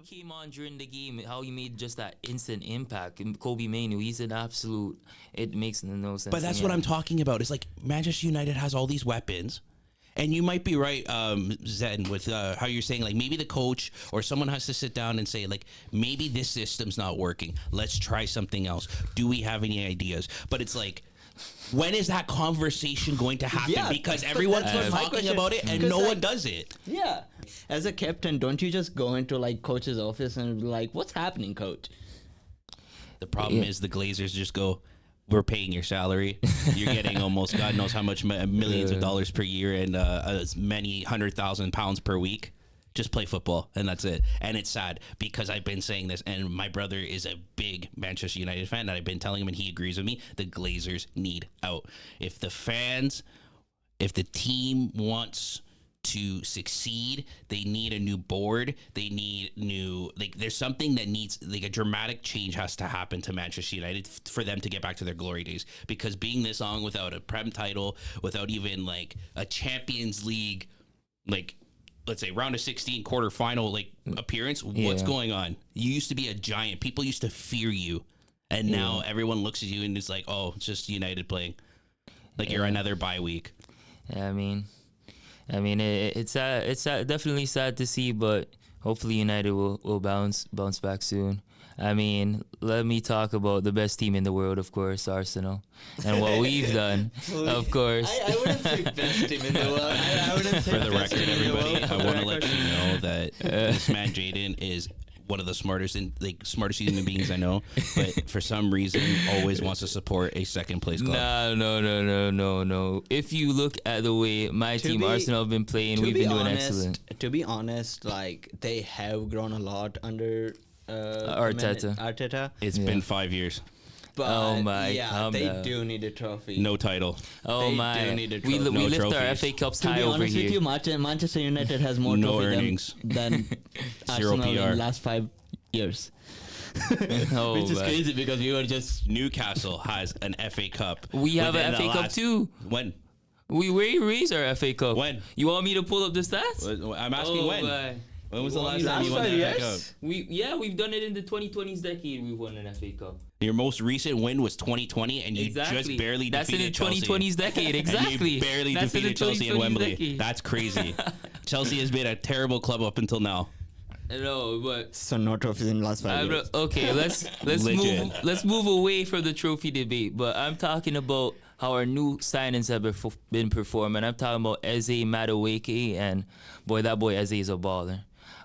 came on during the game, how he made just that instant impact. And Kobe Mainoo, he's an absolute. It makes no sense. But that's what I'm talking about. It's like Manchester United has all these weapons. And you might be right, Zen, with how you're saying, like, maybe the coach or someone has to sit down and say, like, maybe this system's not working. Let's try something else. Do we have any ideas? But it's like, when is that conversation going to happen? Yeah, because everyone's talking question. about it and no one does it. Yeah. As a captain, don't you just go into like coach's office and be like, "What's happening, coach?" The problem is the Glazers just go, we're paying your salary. You're getting almost God knows how much millions of dollars per year and as many 100,000 pounds per week. Just play football, and that's it. And it's sad because I've been saying this, and my brother is a big Manchester United fan, and I've been telling him, and he agrees with me, the Glazers need out. If the team wants to succeed, they need a new board. They need there's something that needs, like, a dramatic change has to happen to Manchester United for them to get back to their glory days. Because being this long without a Prem title, without even, like, a Champions League, like, let's say round of 16 quarterfinal, like, appearance, what's going on? You used to be a giant. People used to fear you. And now everyone looks at you and it's like, oh, it's just United playing. Like, you're another bye week. Yeah, I mean, it's sad. It's sad, definitely sad to see, but hopefully United will bounce back soon. I mean, let me talk about the best team in the world, of course, Arsenal, and what we've done, of course. I wouldn't say best team in the world. I wouldn't say For the best record, team in the everybody, world. I want to let you know that this man Jaden is one of the smartest human beings I know, but for some reason always wants to support a second place club. No. If you look at the way my team Arsenal have been playing, we've been doing excellent. To be honest, like, they have grown a lot under Arteta. It's been 5 years. But Oh my, yeah, calm they down. do need a trophy. No title. Oh They my, do need a we trophy. we No lift our trophies. FA Cups To high be over honest with here. you, Manchester United has more No trophies earnings. than Zero Arsenal in PR. the last 5 years. Oh, Which is man. crazy because we were just... Newcastle has an FA Cup. We have within an the FA Cup last- too. When? We raised our FA Cup. When? You want me to pull up the stats? I'm asking when. My. When was the Well, last time you won last the 5 FA Cup? years? We've done it in the 2020s decade. We won an FA Cup. Your most recent win was 2020, and you Exactly. just barely That's in the defeated 2020s decade. And Exactly. you barely That's in the defeated Chelsea in 2020s Wembley. decade. That's crazy. Chelsea has been a terrible club up until now. No, but So no trophies in the last 5 years. okay, let's Legit. move away from the trophy debate. But I'm talking about how our new signings have been performing. I'm talking about Eze Madueke, and that boy Eze is a baller.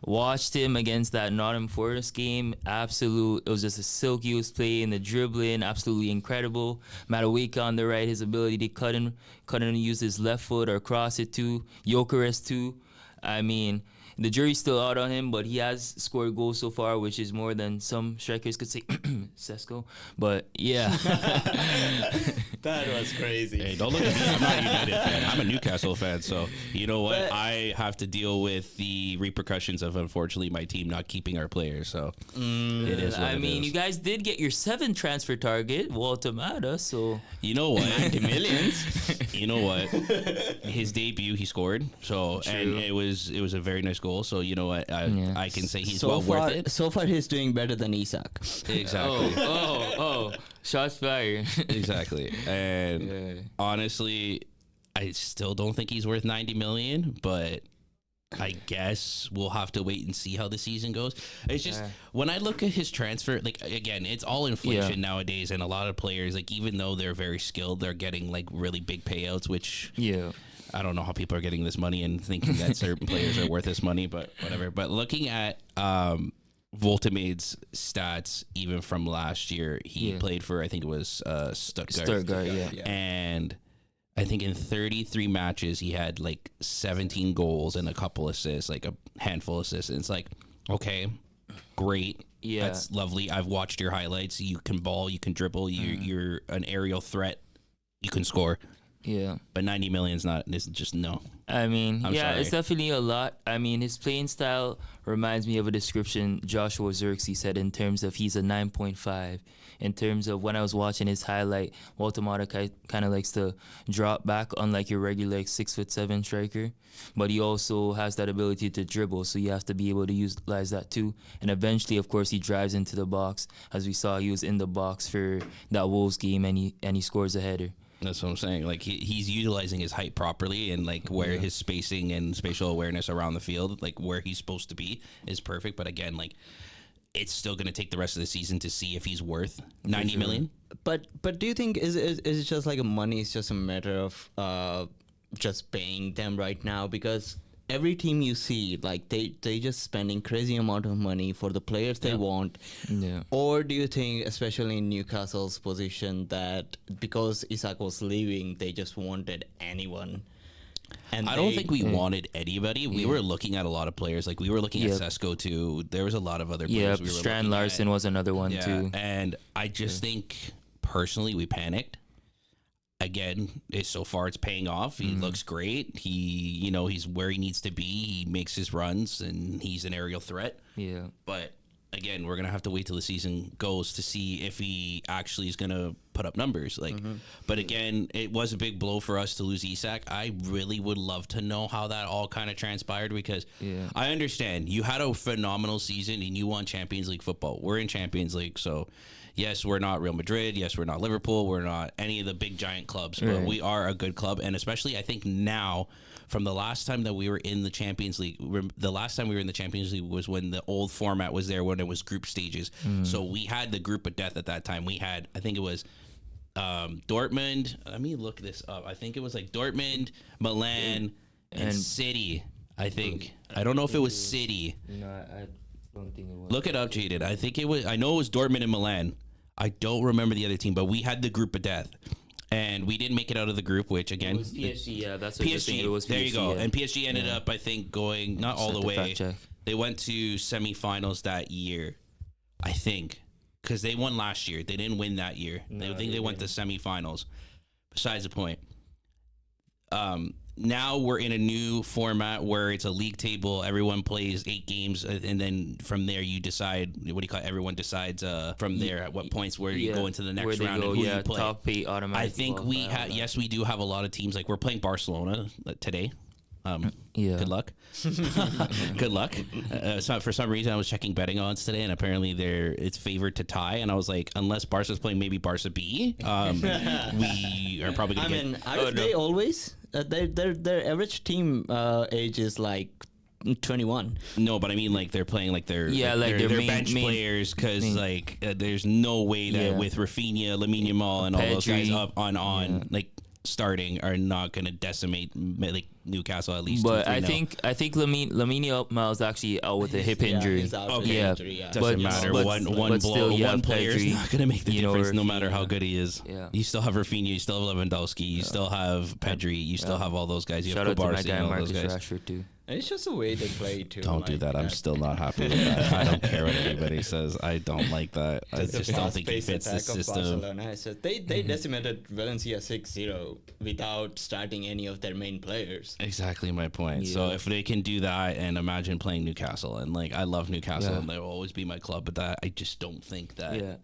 Watched him against that Nottingham Forest game. It was just a silky he was playing, the dribbling, absolutely incredible. Madueke on the right, his ability to cut and use his left foot or cross it too. Gyökeres too. I mean, the jury's still out on him, but he has scored goals so far, which is more than some strikers could say. Sesko. But yeah. That was crazy. Hey, don't look at me. I'm not a United fan. I'm a Newcastle fan. So, you know what? But- I have to deal with the repercussions of, unfortunately, my team not keeping our players. So, it is what I it mean, is. you guys did get your 7th transfer target, Walter Mata, so... You know what? 90 millions. You know what? His debut, he scored. So, and it was a very nice goal. So, you know what? I can say he's well worth it. So far, he's doing better than Isak. Exactly. Shots fired. Exactly. And Yeah. honestly, I still don't think he's worth 90 million, but I guess we'll have to wait and see how the season goes. It's just when I look at his transfer, like, again, it's all inflation nowadays, and a lot of players, like, even though they're very skilled, they're getting like really big payouts, which Yeah. I don't know how people are getting this money and thinking that certain players are worth this money, but whatever. But looking at Voltemade's stats, even from last year, he played for, I think it was Stuttgart. Yeah. And I think in 33 matches, he had like 17 goals and a couple assists, like a handful of assists. And it's like, okay, great. Yeah. That's lovely. I've watched your highlights. You can ball, you can dribble, you're an aerial threat. You can score. Yeah. But 90 million is just no. I mean, I'm sorry. it's definitely a lot. I mean, his playing style reminds me of a description Joshua Zirkzee said in terms of he's a 9.5. In terms of when I was watching his highlight, Walter Mata kind of likes to drop back, unlike your regular 6'7" striker. But he also has that ability to dribble, so you have to be able to utilize that too. And eventually, of course, he drives into the box. As we saw, he was in the box for that Wolves game, and he scores a header. That's what I'm saying. Like he's utilizing his height properly, and like where his spacing and spatial awareness around the field, like where he's supposed to be, is perfect. But again, like it's still going to take the rest of the season to see if he's worth 90 million. But do you think is it just like money? It's just a matter of just paying them right now, because every team you see, like they just spending crazy amount of money for the players they want. Yeah. Or do you think, especially in Newcastle's position, that because Isak was leaving, they just wanted anyone? And I don't think we wanted anybody. We were looking at a lot of players. Like we were looking at Sesko too. There was a lot of other players. Yeah, we were Strand Larson was another one too. And I just think personally we panicked. Again, so far it's paying off. He looks great. He's where he needs to be. He makes his runs, and he's an aerial threat. Yeah. But again, we're gonna have to wait till the season goes to see if he actually is gonna put up numbers. Like, but again, it was a big blow for us to lose Isak. I really would love to know how that all kind of transpired, because I understand you had a phenomenal season and you won Champions League football. We're in Champions League, so. Yes, we're not Real Madrid. Yes, we're not Liverpool. We're not any of the big giant clubs, but we are a good club. And especially, I think now, from the last time that we were in the Champions League, the last time we were in the Champions League was when the old format was there, when it was group stages. So we had the group of death at that time. We had, I think it was Dortmund. Let me look this up. I think it was like Dortmund, Milan, and City. I think. I don't know if it was City. No, I don't think it was. Look it up, Jaden. I think it was. I know it was Dortmund and Milan. I don't remember the other team, but we had the group of death, and we didn't make it out of the group. Which again, it was PSG. Yeah, that's what PSG. It was PSG, there you go. Yeah. And PSG ended up, I think, going not all the way. They went to semifinals that year, I think, because they won last year. They didn't win that year. I think they went to semifinals. Besides the point. Now we're in a new format where it's a league table. Everyone plays 8 games, and then from there you decide. What do you call it? Everyone decides from there at what points where you go into the next round and who you play. Top 8 automatic. I think we have. Yes, we do have a lot of teams. Like we're playing Barcelona today. Good luck. Good luck. So for some reason, I was checking betting odds today, and apparently it's favored to tie. And I was like, unless Barca's playing maybe Barca B, we are probably going to get. Aren't they always? Their average team age is like 21. No, but I mean like they're playing like their their bench players, because like there's no way that with Rafinha, Lamine Yamal, and all those guys up on like starting are not going to decimate like Newcastle at least. But I think Lamine Yamal is actually out with a hip injury. He's out with Okay. injury, Doesn't matter. One blow, one player is not going to make the difference, no matter how good he is. Yeah. You still have Rafinha, you still have Lewandowski, you still have Pedri, you still have all those guys. You Shout have out to my Kubarsi guy and all Marcus those guys. Rashford too. And it's just the way they play too. Don't do that. I'm still not happy with that. I don't care what anybody says. I don't like that. I just don't think he fits the system. Barcelona. So they decimated Valencia 6-0 without starting any of their main players. Exactly my point. Yeah. So if they can do that, and imagine playing Newcastle, and like I love Newcastle, and they'll always be my club, but that I just don't think that. Yeah.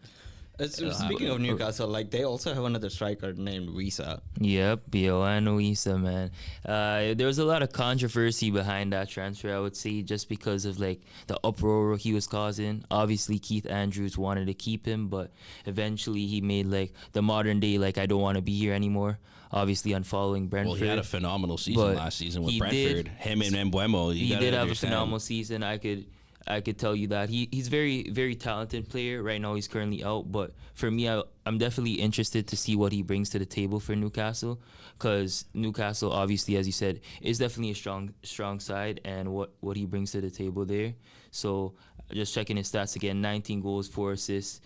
Speaking of Newcastle, like they also have another striker named Wisa. Yep, Bioano Issa, man. There was a lot of controversy behind that transfer, I would say, just because of like the uproar he was causing. Obviously, Keith Andrews wanted to keep him, but eventually he made like the modern day, like, I don't want to be here anymore. Obviously, unfollowing Brentford. Well, he had a phenomenal season last season with Brentford. Him and Mbeumo. He did have a phenomenal season. I could tell you that he's very, very talented player. Right now, he's currently out. But for me, I'm definitely interested to see what he brings to the table for Newcastle, because Newcastle, obviously, as you said, is definitely a strong side, and what he brings to the table there. So just checking his stats again: 19 goals, 4 assists.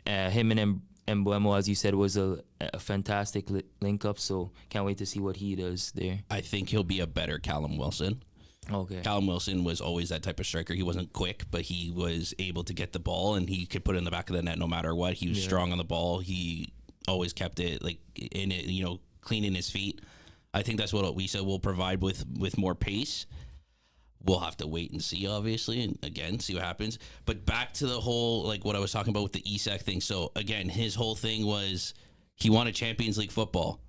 Him and Mbeumo, as you said, was a fantastic link up. So can't wait to see what he does there. I think he'll be a better Callum Wilson. Okay. Callum Wilson was always that type of striker. He wasn't quick, but he was able to get the ball, and he could put it in the back of the net no matter what. He was strong on the ball. He always kept it like in it, cleaning his feet. I think that's what we said will provide with more pace. We'll have to wait and see, obviously, and again, see what happens. But back to the whole, like what I was talking about with the Isak thing. So again, his whole thing was he wanted Champions League football.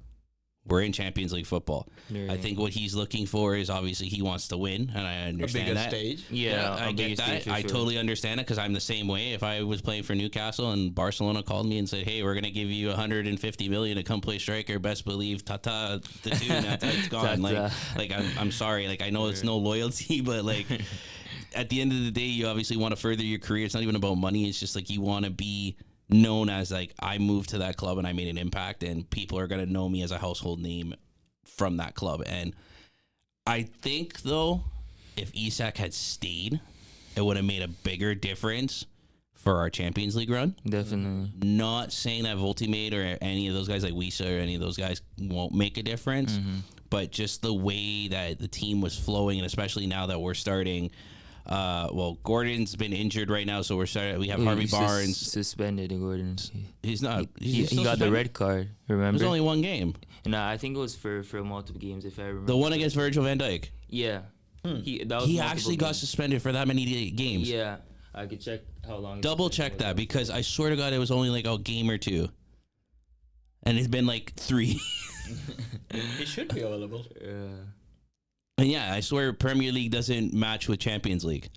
We're in Champions League football. Yeah. I think what he's looking for is obviously he wants to win, and I understand that. Stage. Yeah, I get that. I totally understand it because I'm the same way. If I was playing for Newcastle and Barcelona called me and said, "Hey, we're going to give you 150 million to come play striker," best believe, the tune, it's gone. Like I'm sorry. Like I know it's no loyalty, but like at the end of the day, you obviously want to further your career. It's not even about money. It's just like you want to be known as like I moved to that club and I made an impact, and people are going to know me as a household name from that club. And I think though if Isak had stayed, it would have made a bigger difference for our Champions League run. Definitely. Not saying that Voltimate or any of those guys like Wisa or any of those guys won't make a difference, but just the way that the team was flowing, and especially now that we're starting Gordon's been injured right now, so we have Harvey Barnes suspended. Gordon, he's not. He got the red card. Remember? There's only one game. No, I think it was for multiple games. If I remember, the one against Virgil van Dijk. Yeah, He actually got suspended for that many games. Yeah, I could check how long. Double check that, because I swear to God it was only like a game or two, and it's been like 3. It should be available. And yeah, I swear Premier League doesn't match with Champions League.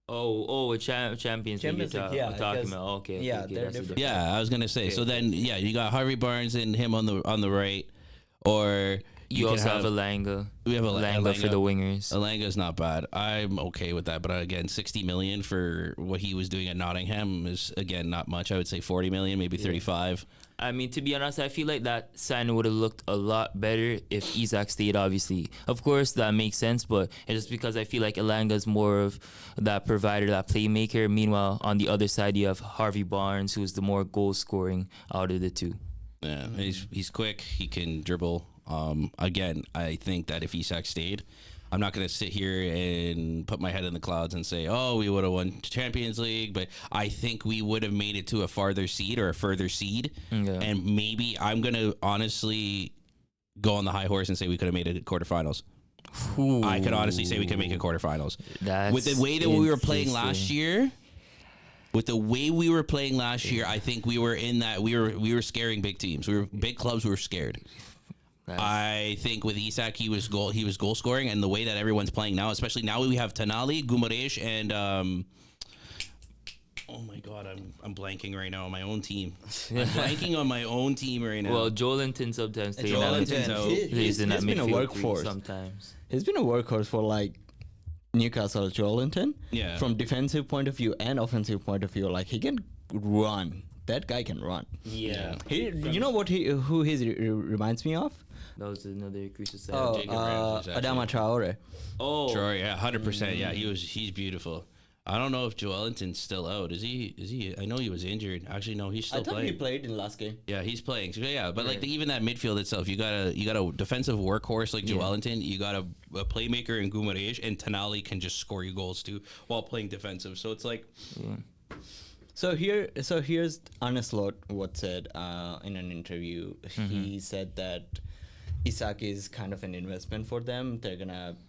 Champions League. Yeah, talking about. Okay. Yeah, okay, they're that's different. Yeah, I was gonna say. Okay. So then, yeah, you got Harvey Barnes and him on the right, or you also have Elanga. We have Elanga for the wingers. Elanga's not bad. I'm okay with that, but again, 60 million for what he was doing at Nottingham is again not much. I would say 40 million, maybe 35. I mean, to be honest, I feel like that signing would have looked a lot better if Isak stayed, obviously. Of course, that makes sense, but it's just because I feel like Elanga's more of that provider, that playmaker. Meanwhile, on the other side, you have Harvey Barnes, who's the more goal-scoring out of the two. Yeah, he's quick. He can dribble. Again, I think that if Isak stayed, I'm not going to sit here and put my head in the clouds and say, oh, we would have won Champions League, but I think we would have made it to a farther seed or a further seed. Yeah. And maybe I'm going to honestly go on the high horse and say we could have made it to quarterfinals. Ooh. I could honestly say we could make it quarterfinals. With the way that we were playing last year, I think we were in that we were scaring big teams. We were big clubs. We were scared. I think with Isak, he was goal scoring, and the way that everyone's playing now, especially now we have Tonali, Guimaraes, and oh my God, I'm blanking right now on my own team. I'm blanking on my own team right now. Well, Joelinton sometimes stays out. He's been a workhorse sometimes. He's been a workhorse for like Newcastle. Joelinton, yeah. From defensive point of view and offensive point of view, like he can run. That guy can run. Yeah. You know what who he reminds me of? That was another crucial side. Adama Traore. Oh, sure, yeah, 100%. Yeah, he's beautiful. I don't know if Joelinton's still out. Is he? I know he was injured. Actually, no, he's still playing. I thought he played in the last game. Yeah, he's playing. So, yeah, but like even that midfield itself, you got a defensive workhorse like Joelinton. You got a playmaker in Guimaraes, and Tonali can just score you goals too while playing defensive. So it's like. Yeah. So here's Arne Slot what said in an interview. He said that Isak is kind of an investment for them. They're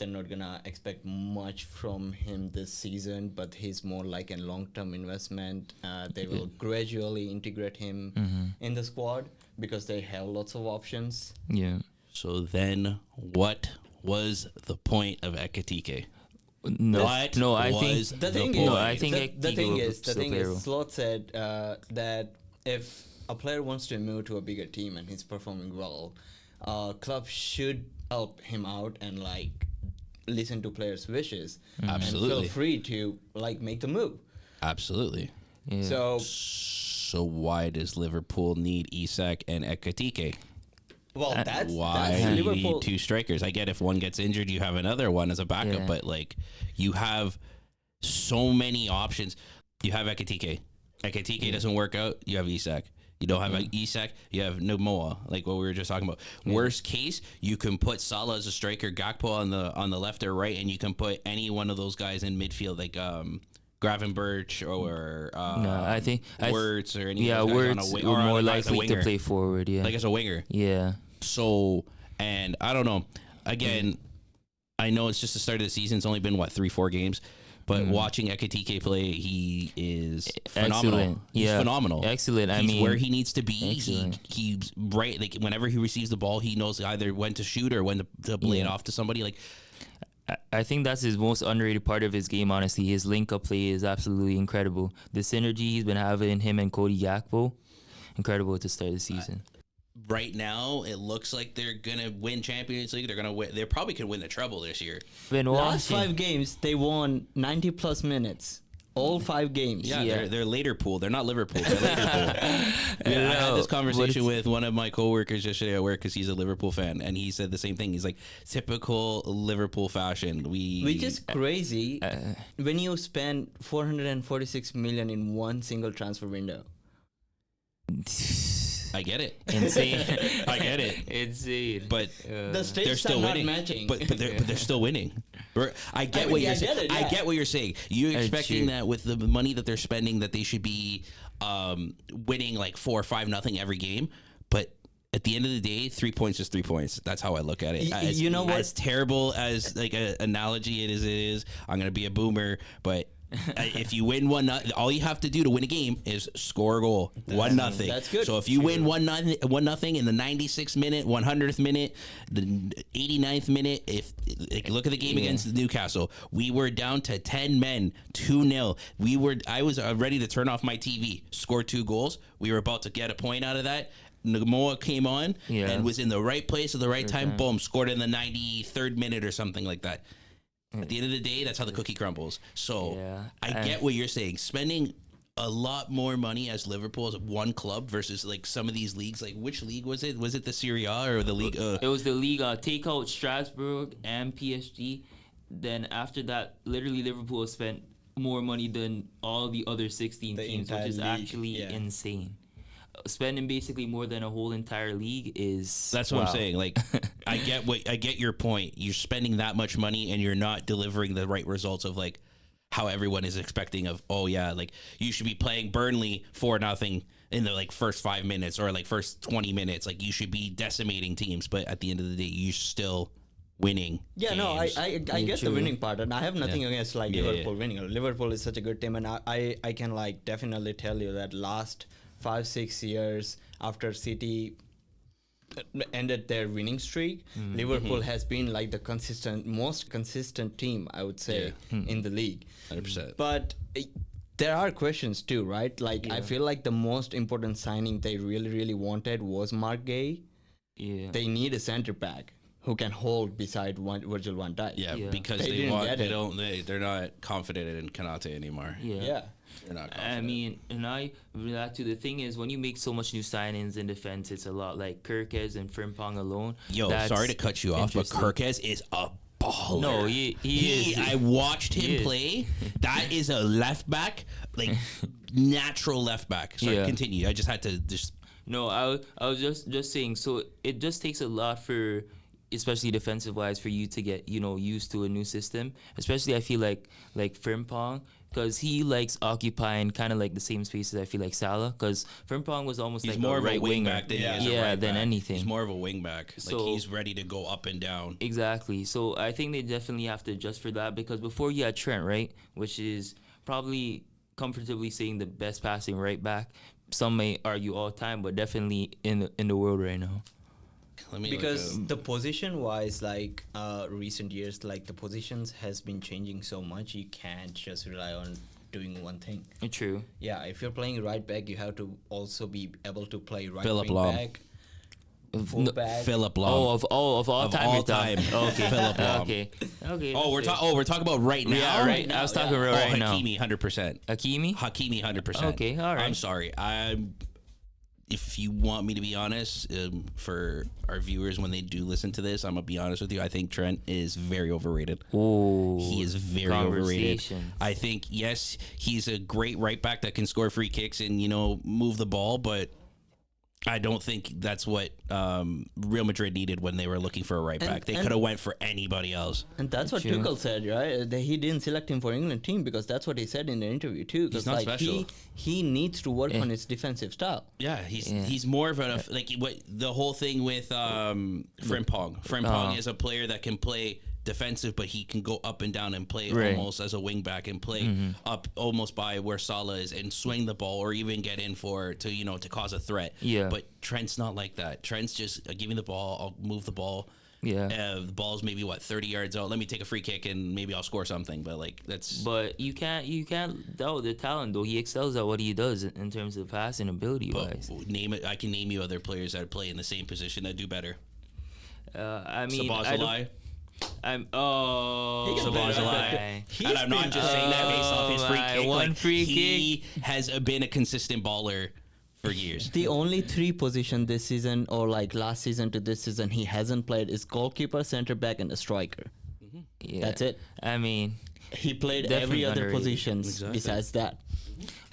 not gonna expect much from him this season, but he's more like a long-term investment. They will gradually integrate him in the squad because they have lots of options. Yeah. So then, what was the point of Ekitike? I think the thing is, Slot said that if a player wants to move to a bigger team and he's performing well, club should help him out and like listen to players' wishes. Absolutely. And feel free to like make the move. Absolutely. Yeah. So why does Liverpool need Isak and Ekitike? Well, that's you need two strikers. I get if one gets injured, you have another one as a backup, but like you have so many options. You have Ekitike. Ekitike doesn't work out. You have Isak. You don't have Isak. You have Nomoa, like what we were just talking about. Worst case, you can put Salah as a striker, Gakpo on the left or right, and you can put any one of those guys in midfield, like Gravenberch or I think Wirtz or any. Yeah, Wirtz on more likely to play forward. Yeah, like as a winger. Yeah. So, and I don't know. Again, I know it's just the start of the season. It's only been, 3-4 games. But watching Ekitike play, he is phenomenal. Excellent. He's phenomenal. Excellent. He's where he needs to be. He's right. Like whenever he receives the ball, he knows either when to shoot or when to play it off to somebody. Like I think that's his most underrated part of his game, honestly. His link-up play is absolutely incredible. The synergy he's been having, him and Cody Gakpo, incredible at the start of the season. right now, it looks like they're gonna win Champions League. They're gonna win. They probably could win the treble this year. Last 5 games, they won 90 plus minutes. All 5 games. Yeah. They're later pool. They're not Liverpool. They're later pool. I had this conversation with one of my coworkers yesterday at work because he's a Liverpool fan, and he said the same thing. He's like, typical Liverpool fashion. Which is crazy when you spend 446 million in one single transfer window. I get it. Insane. I get it. Insane. But The stakes they're still are not winning. matching. But they're still winning. I get what you're saying. I get what you're saying. You're expecting that with the money that they're spending, that they should be winning like 4 or 5-0 every game. But at the end of the day, 3 points is 3 points. That's how I look at it. You know what? As terrible as like an analogy it is, I'm gonna be a boomer, but. If you win 1-0, all you have to do to win a game is score a goal. 1-0. That's good. So if you win 1-0 in the 96th minute, 100th minute, the 89th minute, if like, look at the game against Newcastle, we were down to 10 men, 2-0. I was ready to turn off my TV, score 2 goals. We were about to get a point out of that. Nagomoa came on and was in the right place at the right time. Boom, scored in the 93rd minute or something like that. At the end of the day, that's how the cookie crumbles. So I get what you're saying. Spending a lot more money as Liverpool as one club versus like some of these leagues. Like which league was it? Was it the Serie A or the league? It was the league. Take out Strasbourg and PSG. Then after that, literally Liverpool spent more money than all the other 16 teams, which is actually insane. Spending basically more than a whole entire league is that's what I'm saying. Like I get your point. You're spending that much money and you're not delivering the right results of like how everyone is expecting of, oh yeah, like you should be playing Burnley 4-0 in the like first 5 minutes or like first 20 minutes. Like you should be decimating teams, but at the end of the day you're still winning. Yeah, games. no, I get the winning part, and I have nothing against like Liverpool winning. Liverpool is such a good team, and I can like definitely tell you that last 5-6 years after City ended their winning streak, Liverpool has been like the most consistent team, I would say, in the league. 100%. But there are questions too, right? Like I feel like the most important signing they really wanted was Mark Gay. Yeah, they need a center back who can hold beside Virgil van Dijk. Yeah, because they're not confident in Konate anymore. Yeah. I mean, and I relate to the thing is when you make so much new signings in defense, it's a lot like Gyökeres and Frimpong alone. Yo, sorry to cut you off, but Gyökeres is a baller. No, he is. I watched him play. That is a left back, like natural left back. Sorry, continue. I just had to just. No, I was just saying. So it just takes a lot for, especially defensive wise, for you to get used to a new system. Especially I feel like Frimpong. Because he likes occupying kind of like the same spaces I feel like Salah. Because Frimpong was almost he's like more a of right a wing winger. back than anything. He's more of a wing back. Like he's ready to go up and down. Exactly. So I think they definitely have to adjust for that because before you had Trent, right, which is probably comfortably saying the best passing right back. Some may argue all time, but definitely in the world right now. Because the position wise, like recent years, like the positions has been changing so much, you can't just rely on doing one thing. True. Yeah, if you're playing right back, you have to also be able to play right Philip wing Lahm. back. Full back. Philip Lahm. Of all time. All time. Okay. Philip Lahm. Okay. Oh, we're talking about right now. Yeah, right now. I was talking about right now. Hakimi, 100%. Hakimi, 100%. Okay, all right. I'm sorry. If you want me to be honest, for our viewers when they do listen to this, I'm gonna be honest with you. I think Trent is very overrated. Oh, he is very overrated. I think yes, he's a great right back that can score free kicks and move the ball, but I don't think that's what Real Madrid needed when they were looking for a right back. They and- could have went for anybody else. And that's what True. Tuchel said, right? That he didn't select him for England team because that's what he said in the interview too. 'Cause, He's not like, special. He needs to work on his defensive style. Yeah, he's more of a like what the whole thing with Frimpong. Frimpong is a player that can play defensive, but he can go up and down and play Right. almost as a wing back and play up almost by where Salah is and swing the ball or even get in to cause a threat. Yeah. But Trent's not like that. Trent's just give me the ball, I'll move the ball. Yeah. The ball's maybe 30 yards out. Let me take a free kick and maybe I'll score something. But like that's But you can't doubt the talent though. He excels at what he does in terms of passing ability wise. name it. I can name you other players that play in the same position that do better. I mean, Sabazalai. Sabazalai. And I'm not just saying that based off his free kick. One free he has been a consistent baller for years. The only three position this season or like last season to this season he hasn't played is goalkeeper, center back, and a striker. Yeah. That's it. I mean, He played Definitely every other underrated. positions Exactly. besides that.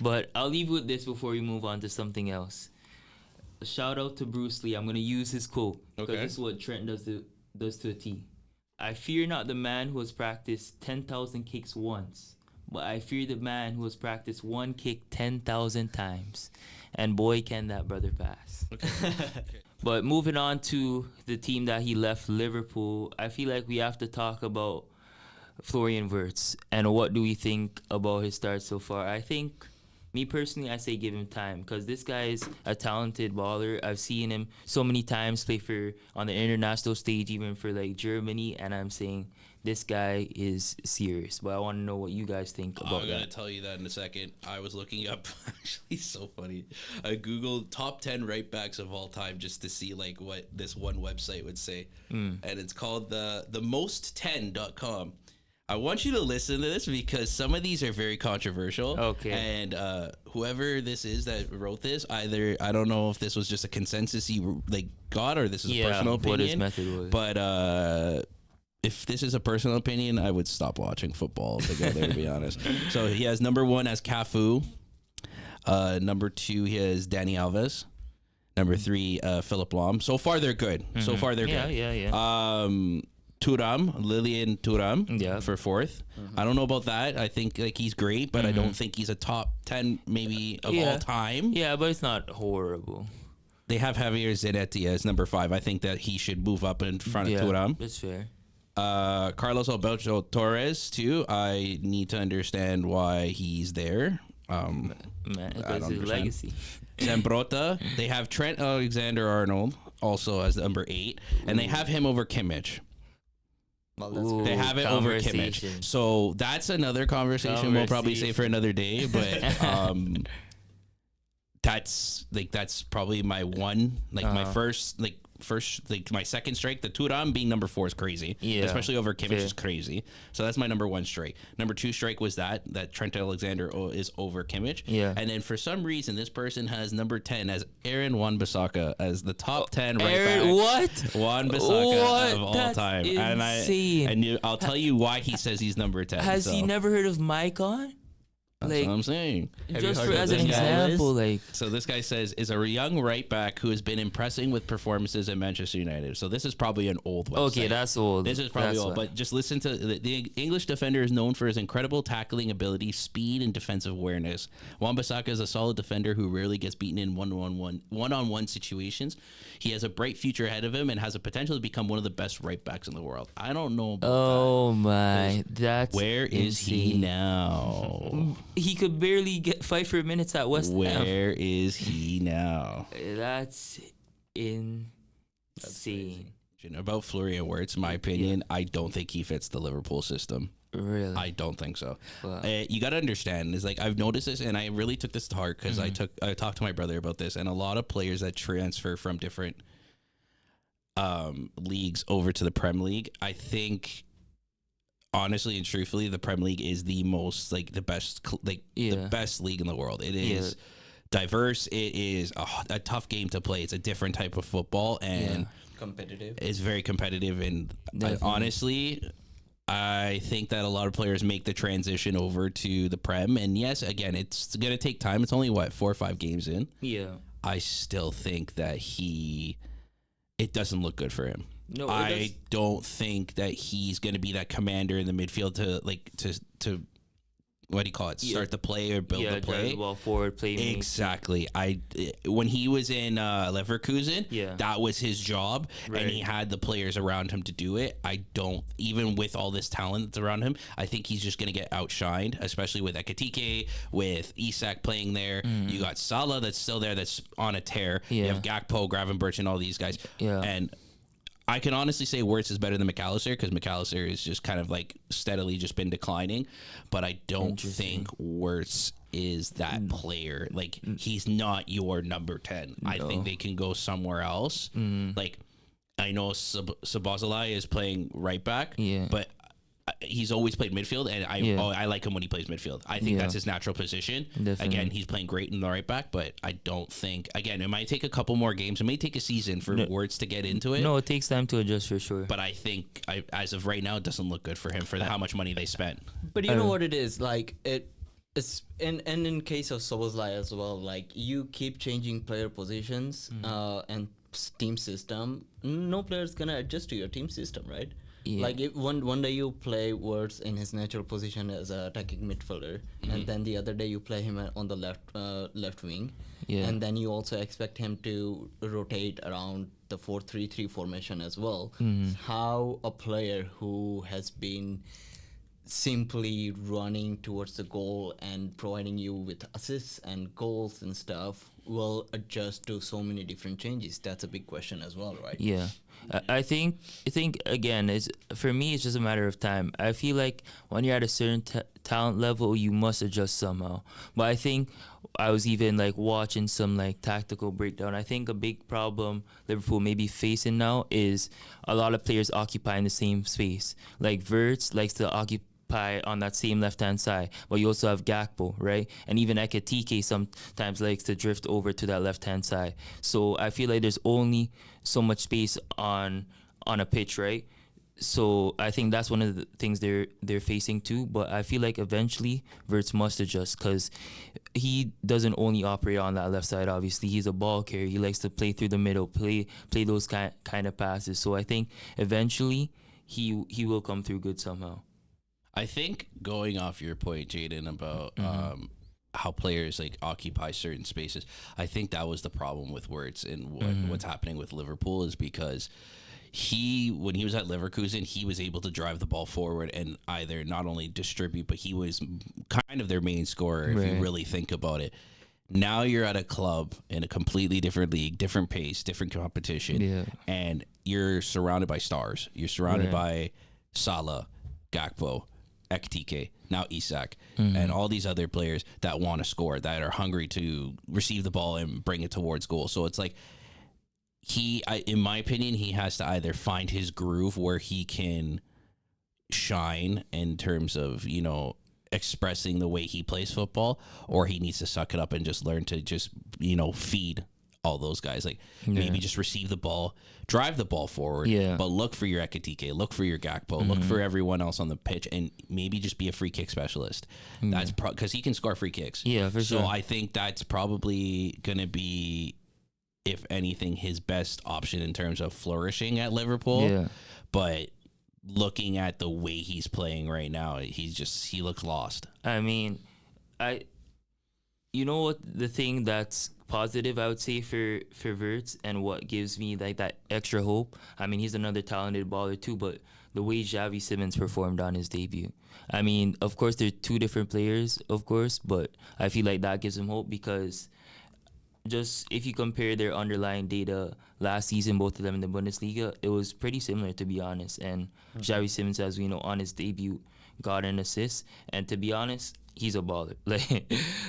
but I'll leave with this before we move on to something else. Shout out to Bruce Lee. I'm gonna use his quote because Okay. this is what Trent does to a T. I fear not the man who has practiced 10,000 kicks once, but I fear the man who has practiced one kick 10,000 times. And boy, can that brother pass. But moving on to the team that he left, Liverpool, I feel like we have to talk about Florian Wirtz and what do we think about his start so far. I think, me personally, I say give him time because this guy is a talented baller. I've seen him so many times play on the international stage, even for like Germany, and I'm saying this guy is serious. But I want to know what you guys think about I'm gonna that. tell you that in a second. I was looking up actually so funny. I googled top 10 right backs of all time just to see like what this one website would say, and it's called the most10.com. I want you to listen to this because some of these are very controversial. Okay. And whoever this is that wrote this, either I don't know if this was just a consensus he like got or this is a personal opinion. what his method was. But if this is a personal opinion, I would stop watching football altogether, to be honest. So he has number 1 as Cafu. Number 2, he has Dani Alves. Number 3, Philip Lahm. So far, they're good. So far, they're good. Yeah. Thuram, Lilian Thuram, Yeah. for 4th. I don't know about that. I think like he's great, but I don't think he's a top 10 maybe of all time. Yeah, but it's not horrible. They have Javier Zanetti as number 5. I think that he should move up in front of Thuram. That's fair. Carlos Alberto Torres too. I need to understand why he's there. Man, I that's don't his understand. legacy. Zambrota. They have Trent Alexander-Arnold also as number 8, and they have him over Kimmich. Well, that's Ooh, They have it over Kimmich. conversation. So that's another conversation we'll probably say for another day. But that's probably my one, my first my second strike. The Thuram being number 4 is crazy. Yeah. Especially over Kimmich Fair. is crazy. So that's my number 1 strike. Number 2 strike was that Trent Alexander is over Kimmich. Yeah. And then for some reason this person has number 10 as Aaron Wan-Bissaka as the top 10 right Aaron, back. what? Wan-Bissaka What? of all That's time. insane. And I'll tell you why he says he's number 10. Has he never heard of Maicon? That's Like, what I'm saying. Have just you for, heard as of an this guy, example, like, So this guy says is a young right back who has been impressing with performances at Manchester United. So this is probably an old website. okay, that's old. This is probably That's old, why. but just listen to the English defender is known for his incredible tackling ability, speed, and defensive awareness. Wan-Bissaka is a solid defender who rarely gets beaten in one-on-one situations. He has a bright future ahead of him and has a potential to become one of the best right backs in the world. I don't know about Oh my, that's that. Where is he insane. now? He could barely get 5 for minutes at West Ham. Where is he now? That's insane. About Florian Wirtz, my opinion, I don't think he fits the Liverpool system. Really? I don't think so. Wow. You got to understand is like I've noticed this, and I really took this to heart because I talked to my brother about this, and a lot of players that transfer from different leagues over to the Prem League, I think. Honestly and truthfully, the Prem League is the most the best the best league in the world. It is diverse. It is a tough game to play. It's a different type of football, and competitive. it's very competitive. And Definitely. I think that a lot of players make the transition over to the Prem. And yes, again, it's going to take time. It's only 4 or 5 games in. Yeah. I still think that it doesn't look good for him. No, I don't think that he's going to be that commander in the midfield to what do you call it? Start the play or build the play. Drive the ball forward, play. Exactly. When he was in Leverkusen, that was his job, and he had the players around him to do it. I don't, even with all this talent that's around him, I think he's just going to get outshined, especially with Ekitike, with Isak playing there. You got Salah that's still there, that's on a tear. You have Gakpo, Gravenberch, and all these guys. And I can honestly say Wirtz is better than McAllister, because McAllister has just kind of like steadily just been declining. But I don't think Wirtz is that player. Like, he's not your number 10. No. I think they can go somewhere else. Like, I know Sabazalai is playing right back, but he's always played midfield, and I like him when he plays midfield. I think that's his natural position. Definitely. Again, he's playing great in the right back, but I don't think, again, it might take a couple more games. It may take a season for Wirtz to get into it. No, it takes time to adjust for sure. But I think, as of right now, it doesn't look good for him for how much money they spent. But you know what it is? Like, it's in case of Szoboszlai as well, like, you keep changing player positions and team system. No player's going to adjust to your team system, right? Like, if one day you play Wirtz in his natural position as an attacking midfielder, and then the other day you play him on the left wing, and then you also expect him to rotate around the 4-3-3 formation as well. How a player who has been simply running towards the goal and providing you with assists and goals and stuff will adjust to so many different changes? That's a big question as well, right? Yeah. I think again, for me, it's just a matter of time. I feel like when you're at a certain talent level, you must adjust somehow. But I think I was even like watching some like tactical breakdown. I think a big problem Liverpool may be facing now is a lot of players occupying the same space. Like Wirtz likes to occupy on that same left-hand side, but you also have Gakpo, right? And even Ekitike sometimes likes to drift over to that left-hand side. So I feel like there's only so much space on a pitch, right? So I think that's one of the things they're facing too. But I feel like eventually Wirtz must adjust, because he doesn't only operate on that left side. Obviously, he's a ball carrier. He likes to play through the middle, play those kind of passes. So I think eventually he will come through good somehow. I think, going off your point, Jaden, about how players like occupy certain spaces, I think that was the problem with Wirtz and what's happening with Liverpool is because when he was at Leverkusen, he was able to drive the ball forward and either not only distribute, but he was kind of their main scorer if you really think about it. Now you're at a club in a completely different league, different pace, different competition, and you're surrounded by stars. You're surrounded by Salah, Gakpo, Ekitike, now Isak, and all these other players that want to score, that are hungry to receive the ball and bring it towards goal. So it's like in my opinion, he has to either find his groove where he can shine in terms of, expressing the way he plays football, or he needs to suck it up and just learn to just, feed all those guys. Like, maybe just receive the ball, drive the ball forward, but look for your Ekitike, look for your Gakpo, look for everyone else on the pitch, and maybe just be a free kick specialist. That's because he can score free kicks. Yeah, for sure. So I think that's probably going to be, if anything, his best option in terms of flourishing at Liverpool. Yeah. But looking at the way he's playing right now, he looks lost. I mean, you know what, the thing that's positive I would say for Wirtz and what gives me like that extra hope, I mean, he's another talented baller too, but the way Xavi Simons performed on his debut, I mean, of course they're two different players, of course, but I feel like that gives him hope, because just if you compare their underlying data last season, both of them in the Bundesliga, it was pretty similar, to be honest. And Xavi Simons, as we know, on his debut got an assist, and to be honest, he's a baller.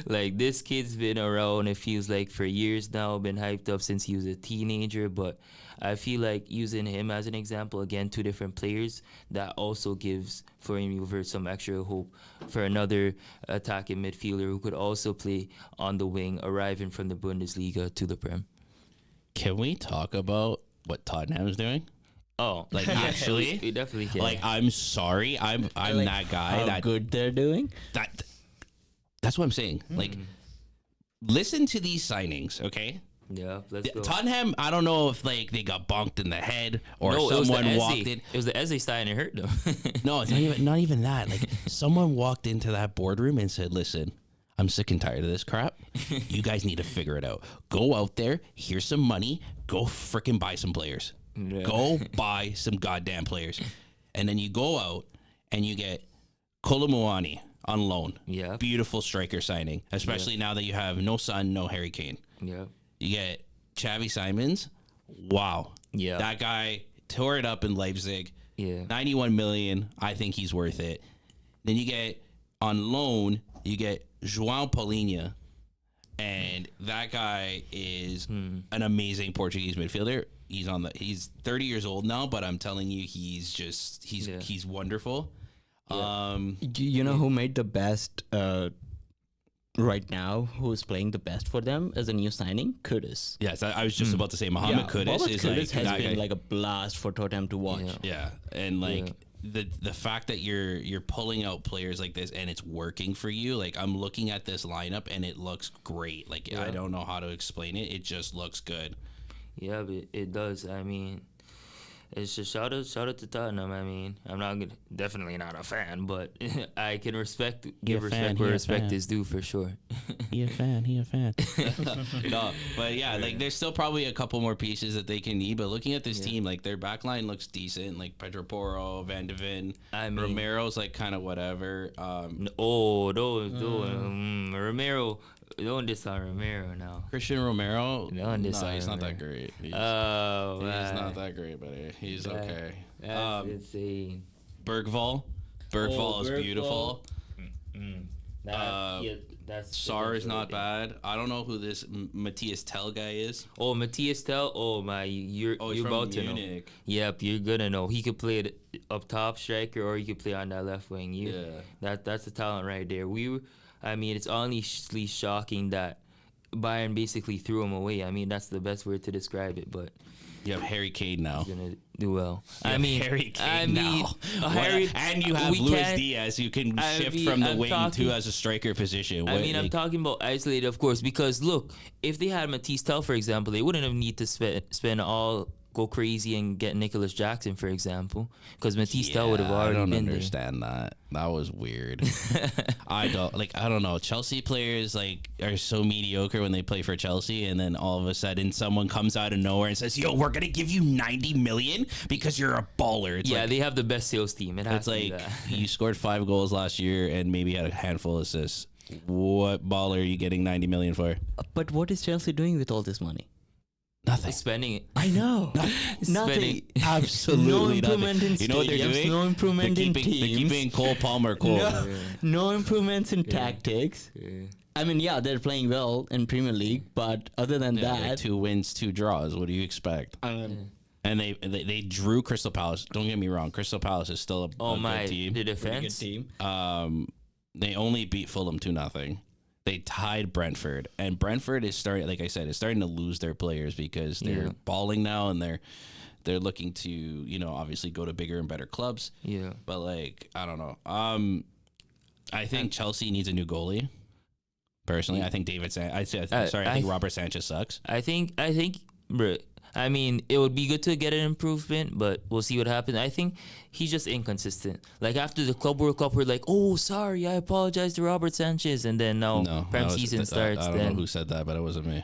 Like this kid's been around, it feels like, for years now, been hyped up since he was a teenager. But I feel like using him as an example, again, two different players, that also gives Florian Wirtz some extra hope for another attacking midfielder who could also play on the wing, arriving from the Bundesliga to the Prem. Can we talk about what Tottenham's doing? Oh, like actually, we definitely can. Like, I'm sorry, I'm like, that guy. How good they're doing. That's what I'm saying. Like, listen to these signings, okay? Yeah, let's go. Tottenham, I don't know if like they got bonked in the head or No, it was the someone Eze. walked in. It was the Eze sign that hurt them. No, it's not even that. Like someone walked into that boardroom and said, "Listen, I'm sick and tired of this crap. You guys need to figure it out. Go out there, here's some money, go freaking buy some players. Yeah. Go buy some goddamn players." And then you go out and you get Kolomuani on loan. Yeah. Beautiful striker signing, especially now that you have no Son, no Harry Kane. Yeah. You get Xavi Simons. Wow. Yeah. That guy tore it up in Leipzig. Yeah. 91 million. I think he's worth it. Then you get on loan, you get João Paulinho. And that guy is an amazing Portuguese midfielder. He's 30 years old now, but I'm telling you, he's wonderful. Yeah. You know who made the best right now? Who's playing the best for them as a new signing? Kudus. Yes, I was just about to say Mohamed Kudus Mohamed is Kudus like has that been guy. like a blast for Tottenham to watch. Yeah. Yeah, and like the fact that you're pulling out players like this and it's working for you. Like I'm looking at this lineup and it looks great. Like I don't know how to explain it. It just looks good. Yeah, but it does. I mean, it's just shout out to Tottenham. I mean, definitely not a fan, but I can give respect where respect is due for sure. He a fan. No, but yeah, like there's still probably a couple more pieces that they can need. But looking at this team, like their back line looks decent. Like Pedro Porro, Van de Ven, I mean, Romero's like kind of whatever. Romero. Don't diss on Romero now. Christian Romero, Don't diss on he's not Romero. that great. He's Man. not that great, buddy. He's That- okay. That's insane. Bergvall is beautiful. That's Sar is not bad. I don't know who this Matthias Tell guy is. Oh, Matthias Tell. Oh my, you're He's you're from about to know. Munich. Yep, you're gonna know. He could play it up top striker, or he could play on that left wing. That's a talent right there. It's honestly shocking that Bayern basically threw him away. I mean, that's the best word to describe it, but You have Harry Kane now. he's gonna do well. Harry Kane now. And you have Luis Diaz, who can shift from the wing to as a striker position. I'm talking about isolated, of course, because look, if they had Matisse Tell, for example, they wouldn't have need to go crazy and get Nicholas Jackson, for example, because Matisse Tell would have already been there. I don't understand that. That was weird. I don't know. Chelsea players are so mediocre when they play for Chelsea, and then all of a sudden someone comes out of nowhere and says, "Yo, we're gonna give you 90 million because you're a baller." They have the best sales team. It's like you scored 5 goals last year and maybe had a handful of assists. What baller are you getting 90 million for? But what is Chelsea doing with all this money? Nothing. Spending it. I know. Nothing. Absolutely no nothing. improvement in You know what they're stadiums, doing? No improvement in They're teams. keeping Cole Palmer cold. No improvements in tactics. I mean, they're playing well in Premier League, but other than that, 2 wins, 2 draws. What do you expect? And they drew Crystal Palace. Don't get me wrong. Crystal Palace is still a good team. The pretty good defense. team. They only beat Fulham 2-0. They tied Brentford, and Brentford is starting to lose their players because they're balling now, and they're looking to obviously go to bigger and better clubs. Yeah, but I don't know. I think Chelsea needs a new goalie. Personally, I think I think Robert Sanchez sucks. I think, bro. I mean, it would be good to get an improvement, but we'll see what happens. I think he's just inconsistent. Like after the Club World Cup, we're like, "Oh, sorry, I apologize to Robert Sanchez," and then Prem season starts. I don't know who said that, but it wasn't me.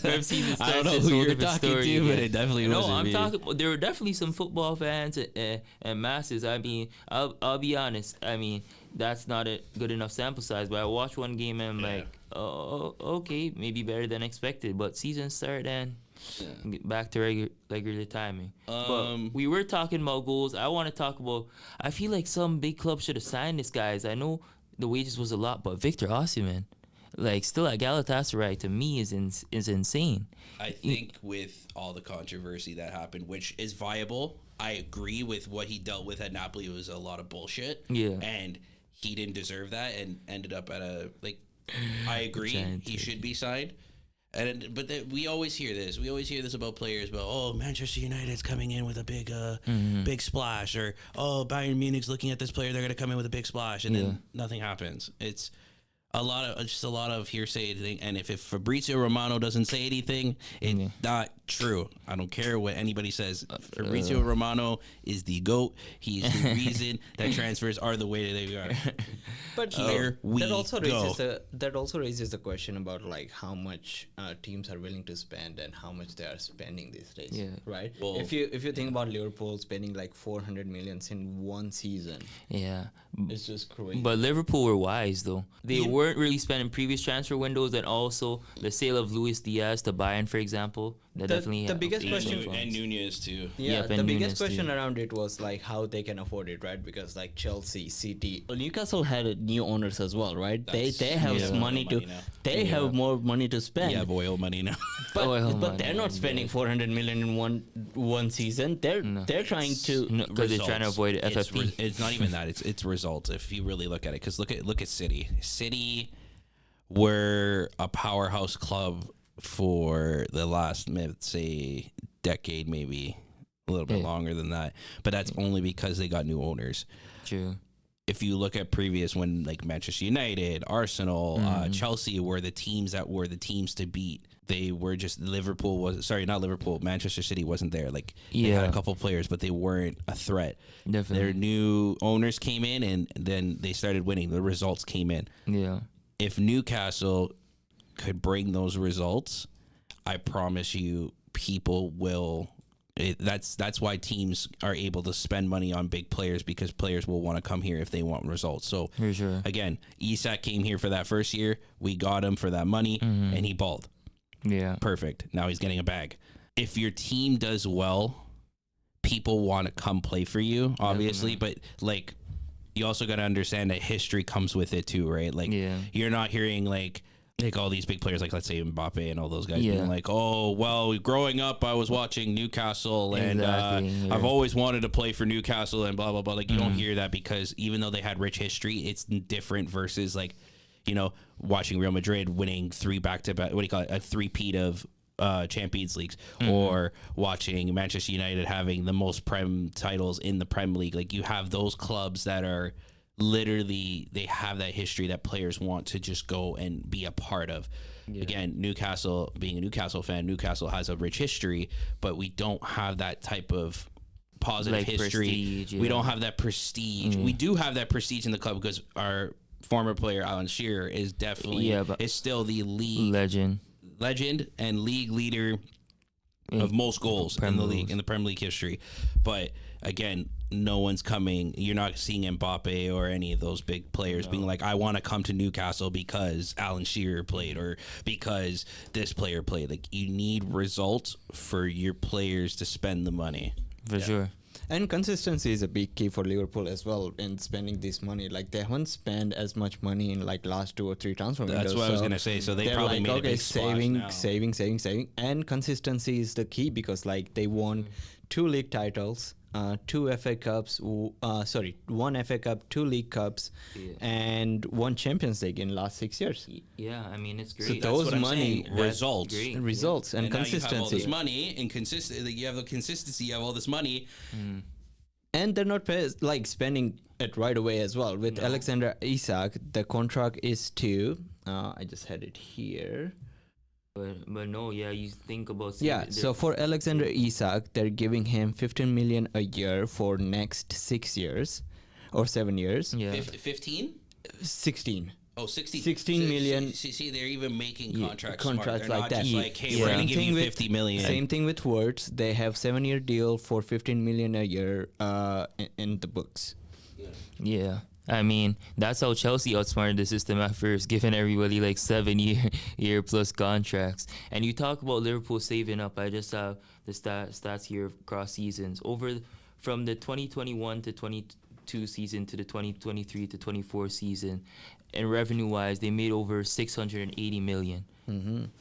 Prem season starts. I don't know who you're talking to, but it definitely wasn't me. No, I'm talking. There were definitely some football fans and masses. I mean, I'll be honest. I mean, that's not a good enough sample size. But I watched one game and I'm like, oh, okay, maybe better than expected. But season start and. Back to regular timing. But we were talking about goals. I want to talk about. I feel like some big club should have signed this guys. I know the wages was a lot, but Viktor Osimhen, still at Galatasaray, to me is insane. I think with all the controversy that happened, which is viable, I agree with what he dealt with at Napoli. It was a lot of bullshit. Yeah, and he didn't deserve that, and ended up at I agree, he should be signed. But we always hear this. We always hear this about players. About Manchester United's coming in with a big splash, or Bayern Munich's looking at this player. They're going to come in with a big splash, and then nothing happens. a lot of hearsay thing. And if Fabrizio Romano doesn't say anything, it's not true. I don't care what anybody says. Fabrizio Romano is the GOAT. He is the reason that transfers are the way that they are. But Here we that also go. raises the question about like how much teams are willing to spend and how much they are spending these days. Yeah. Right. Well- if you think about Liverpool spending like 400 millions in one season, Yeah. it's just crazy. But Liverpool were wise though. They weren't really spending previous transfer windows, and also the sale of Luis Diaz to Bayern, for example. That definitely the biggest helped question- influence. And Nunez too. Yeah, Yep, the and biggest Nunes question too. around it was like how they can afford it, right? Because like Chelsea, City, Newcastle had new owners as well, right? They have Yeah. money to Money now. they have more money to spend. You have oil money now. But, Oil but money, they're not spending 400 million in one season. They're trying to Because they're trying to avoid It's FFP. It's not even that. It's results. If you really look at it, because look at City. City were a powerhouse club for the last, let's say, decade, maybe a little bit longer than that. But that's only because they got new owners. True. If you look at previous, when like Manchester United, Arsenal, Chelsea were the teams to beat. They were just not Liverpool. Manchester City wasn't there. Like they had Yeah. a couple players, but they weren't a threat. Definitely. Their new owners came in, and then they started winning. The results came in. Yeah. If Newcastle could bring those results, I promise you, people will. That's why teams are able to spend money on big players, because players will want to come here if they want results. So For sure. again, Isak came here for that first year. We got him for that money, and he balled. Yeah. Perfect. Now he's getting a bag. If your team does well, people want to come play for you, obviously. But like, you also got to understand that history comes with it too, right? Like, Yeah. you're not hearing like all these big players, like let's say Mbappe and all those guys, Yeah. being like, "Oh, well, growing up, I was watching Newcastle, and Exactly, yeah. I've always wanted to play for Newcastle," and blah blah blah. Like, you don't hear that, because even though they had rich history, it's different versus like, watching Real Madrid winning 3 back-to-back, what do you call it, a three-peat of Champions Leagues, or watching Manchester United having the most Prem titles in the Prem League. Like, you have those clubs that are literally, they have that history that players want to just go and be a part of. Again, Newcastle, being a Newcastle fan, Newcastle has a rich history, but we don't have that type of positive Like history. prestige, We yeah. don't have that prestige. We do have that prestige in the club, because our former player Alan Shearer is definitely is still the league legend and league leader of most goals in the league, in the Premier League history. But again, no one's coming. You're not seeing Mbappe or any of those big players being like, "I want to come to Newcastle because Alan Shearer played, or because this player played." Like, you need results for your players to spend the money. For sure. And consistency is a big key for Liverpool as well in spending this money. Like, they haven't spent as much money in like last 2 or 3 transfer windows. That's what I was gonna say. So they they're probably like, made a okay, big splash now. saving, and consistency is the key, because like they won 2 league titles, 2 FA Cups, 1 FA Cup, 2 League Cups, and 1 Champions League in last 6 years. Yeah, I mean, it's So great. those what I'm money saying. Results. great. results and now you have all consistency. this money and you have the consistency. You have all this money. And they're not spending it right away as well. With Alexander Isak, the contract is to I just had it here. But no, yeah, you think about Yeah, so for Alexander Isak, they're giving him 15 million a year for next 6 years or 7 years. yeah, 15? 16. Oh, 16. 16 million. See, they're even making Yeah, contracts contracts smart. They're like not that. just like, hey, Yeah. we're going Same to give thing you with- 50 million. Same thing with Words. They have 7-year deal for 15 million a year in the books. yeah. I mean, that's how Chelsea outsmarted the system at first, giving everybody like 7-year plus contracts. And you talk about Liverpool saving up. I just have the stats here across seasons. From the 2021 to 22 season to the 2023 to 24 season, and revenue-wise, they made over 680 million.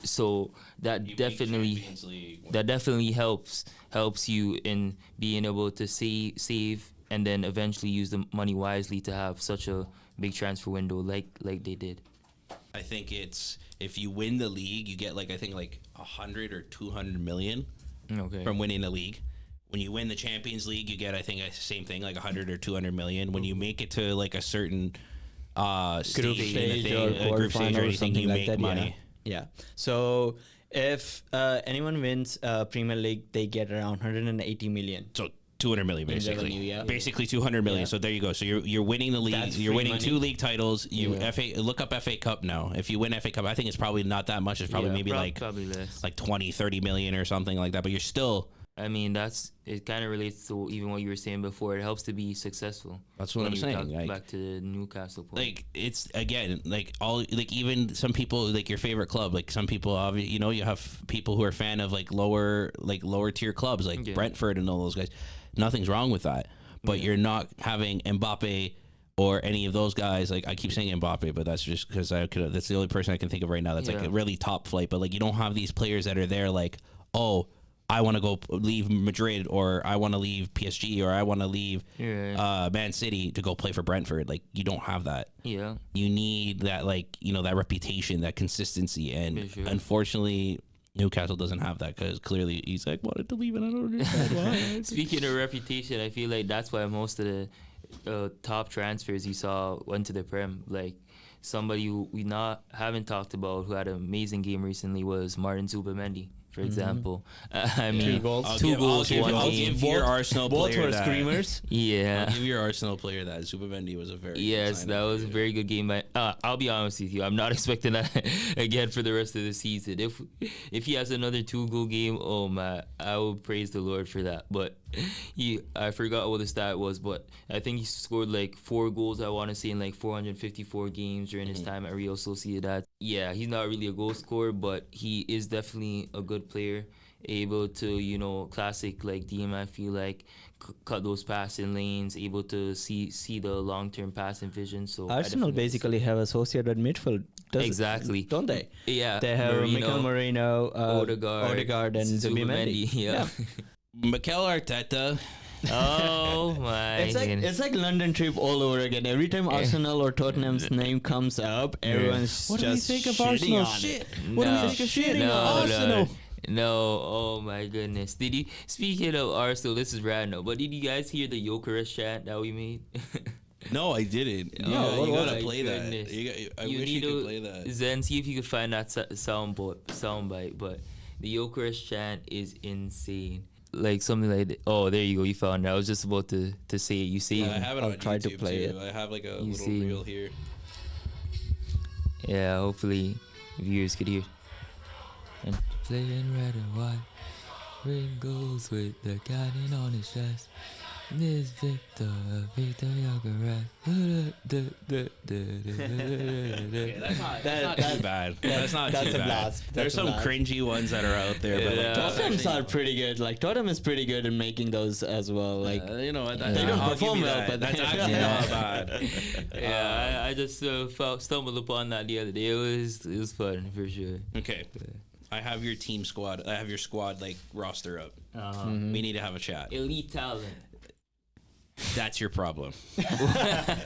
So that definitely helps you in being able to save and then eventually use the money wisely to have such a big transfer window like they did. I think it's, if you win the league, you get like 100 or 200 million Okay. from winning the league. When you win the Champions League, you get, I think, the same thing, like 100 or 200 million. When you make it to like a certain stage, stage in or the thing, group stage quarterfinal or or anything, something you like make that. money. Yeah. So if anyone wins Premier League, they get around 180 million. So 200 million basically. revenue, yeah. Basically 200 million. Yeah. So there you go. So you're winning the league. That's You're free winning money. 2 league titles. You Yeah. look up FA Cup now. If you win FA Cup, I think it's probably not that much. It's probably maybe probably less. like 20, 30 million or something like that. But you're still. I mean, it kind of relates to even what you were saying before. It helps to be successful. That's what When I'm you saying. talk Like, back to the Newcastle point. like it's again like all like even some people like your favorite club, like some people you know, you have people who are fan of like lower tier clubs like Yeah. Brentford and all those guys. Nothing's wrong with that, but you're not having Mbappe or any of those guys. Like I keep saying Mbappe, but that's just because that's the only person I can think of right now that's like Yeah. a really top flight. But like you don't have these players that are there like, oh, I want to go leave Madrid, or I want to leave PSG, or I want to leave Man City to go play for Brentford. Like you don't have that. Yeah. You need that, like, you know, that reputation, that consistency, and For sure. unfortunately Newcastle doesn't have that because clearly he's like wanted to leave and I don't understand why. Speaking of reputation, I feel like that's why most of the top transfers you saw went to the Prem. Like somebody who we haven't talked about who had an amazing game recently was Martin Zubimendi, for example. I mean, 2 goals. two goals, one I'll game. give your Arsenal Both player were that. screamers. Yeah. I'll give your Arsenal player that. Zubimendi was a very good Yes, signing that for was a you. very good game. But I'll be honest with you, I'm not expecting that again for the rest of the season. If he has another 2-goal game, oh man, I will praise the Lord for that. But I forgot what the stat was, but I think he scored like 4 goals. I want to say in like 454 games during his time at Real Sociedad. Yeah, he's not really a goal scorer, but he is definitely a good player. Able to, you know, classic like DM, I feel like cut those passing lanes, able to see the long-term passing vision. So I Arsenal definitely basically have a Sociedad midfield. Exactly. Don't they? Yeah, They have Mikel Merino, Odegaard, and Zubimendi. Yeah. Mikel Arteta. Oh my. It's like London trip all over again. Every time Arsenal or Tottenham's name comes up, everyone's What do you just think of shitting Arsenal? on Shit. it. What do No. you think of shitting No, on Arsenal? No, oh my goodness. Did you, speaking of Arsenal, this is random, but did you guys hear the Gyökeres chant that we made? No, I didn't. Oh, You my gotta play goodness. that. I You wish you need could to- play that. Zen, see if you could find that sound bite, but the Gyökeres chant is insane. Like something like that. Oh, there you go. You found it. I was just about to say it. You see Yeah, I it. have it I'll on try to YouTube play too. it. I have like a You little see. reel here. Yeah, hopefully viewers could hear. And playing red and white, ring goes with the cannon on his chest. This Viktor Gyökeres. That's not too bad. That's not that's too a bad. blast. There's That's a some blast. cringy ones that are out there, but like, Yeah. that's Tottenham's actually- are pretty good. Like Tottenham is pretty good at making those as well. Like you know what? They don't I'll give perform you well, that. but that's they- actually Yeah. not bad. Yeah, I just stumbled upon that the other day. It was fun for sure. Okay, I have your team squad. I have your squad like roster up. Mm-hmm. We need to have a chat. Elite talent. That's your problem.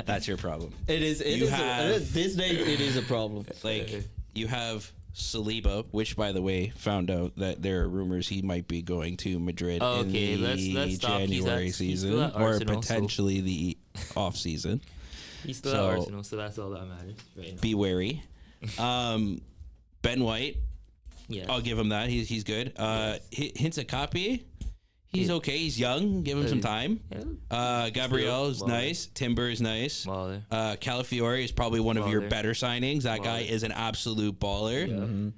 That's your problem. it is. These days it is a problem. Like you have Saliba, which by the way found out that there are rumors he might be going to Madrid Okay, in the let's stop. January He's season still at or Arsenal, so- potentially the off season. He's still So- at Arsenal, so that's all that matters right now. Be wary. Ben White, Yeah. I'll give him that. He's good. Hintzakapi, he's okay. He's young. Give him some time. Gabriel's Baller. nice. Timber is nice. Baller. Calafiore is probably one of your Baller. better signings. That guy Baller. is an absolute baller.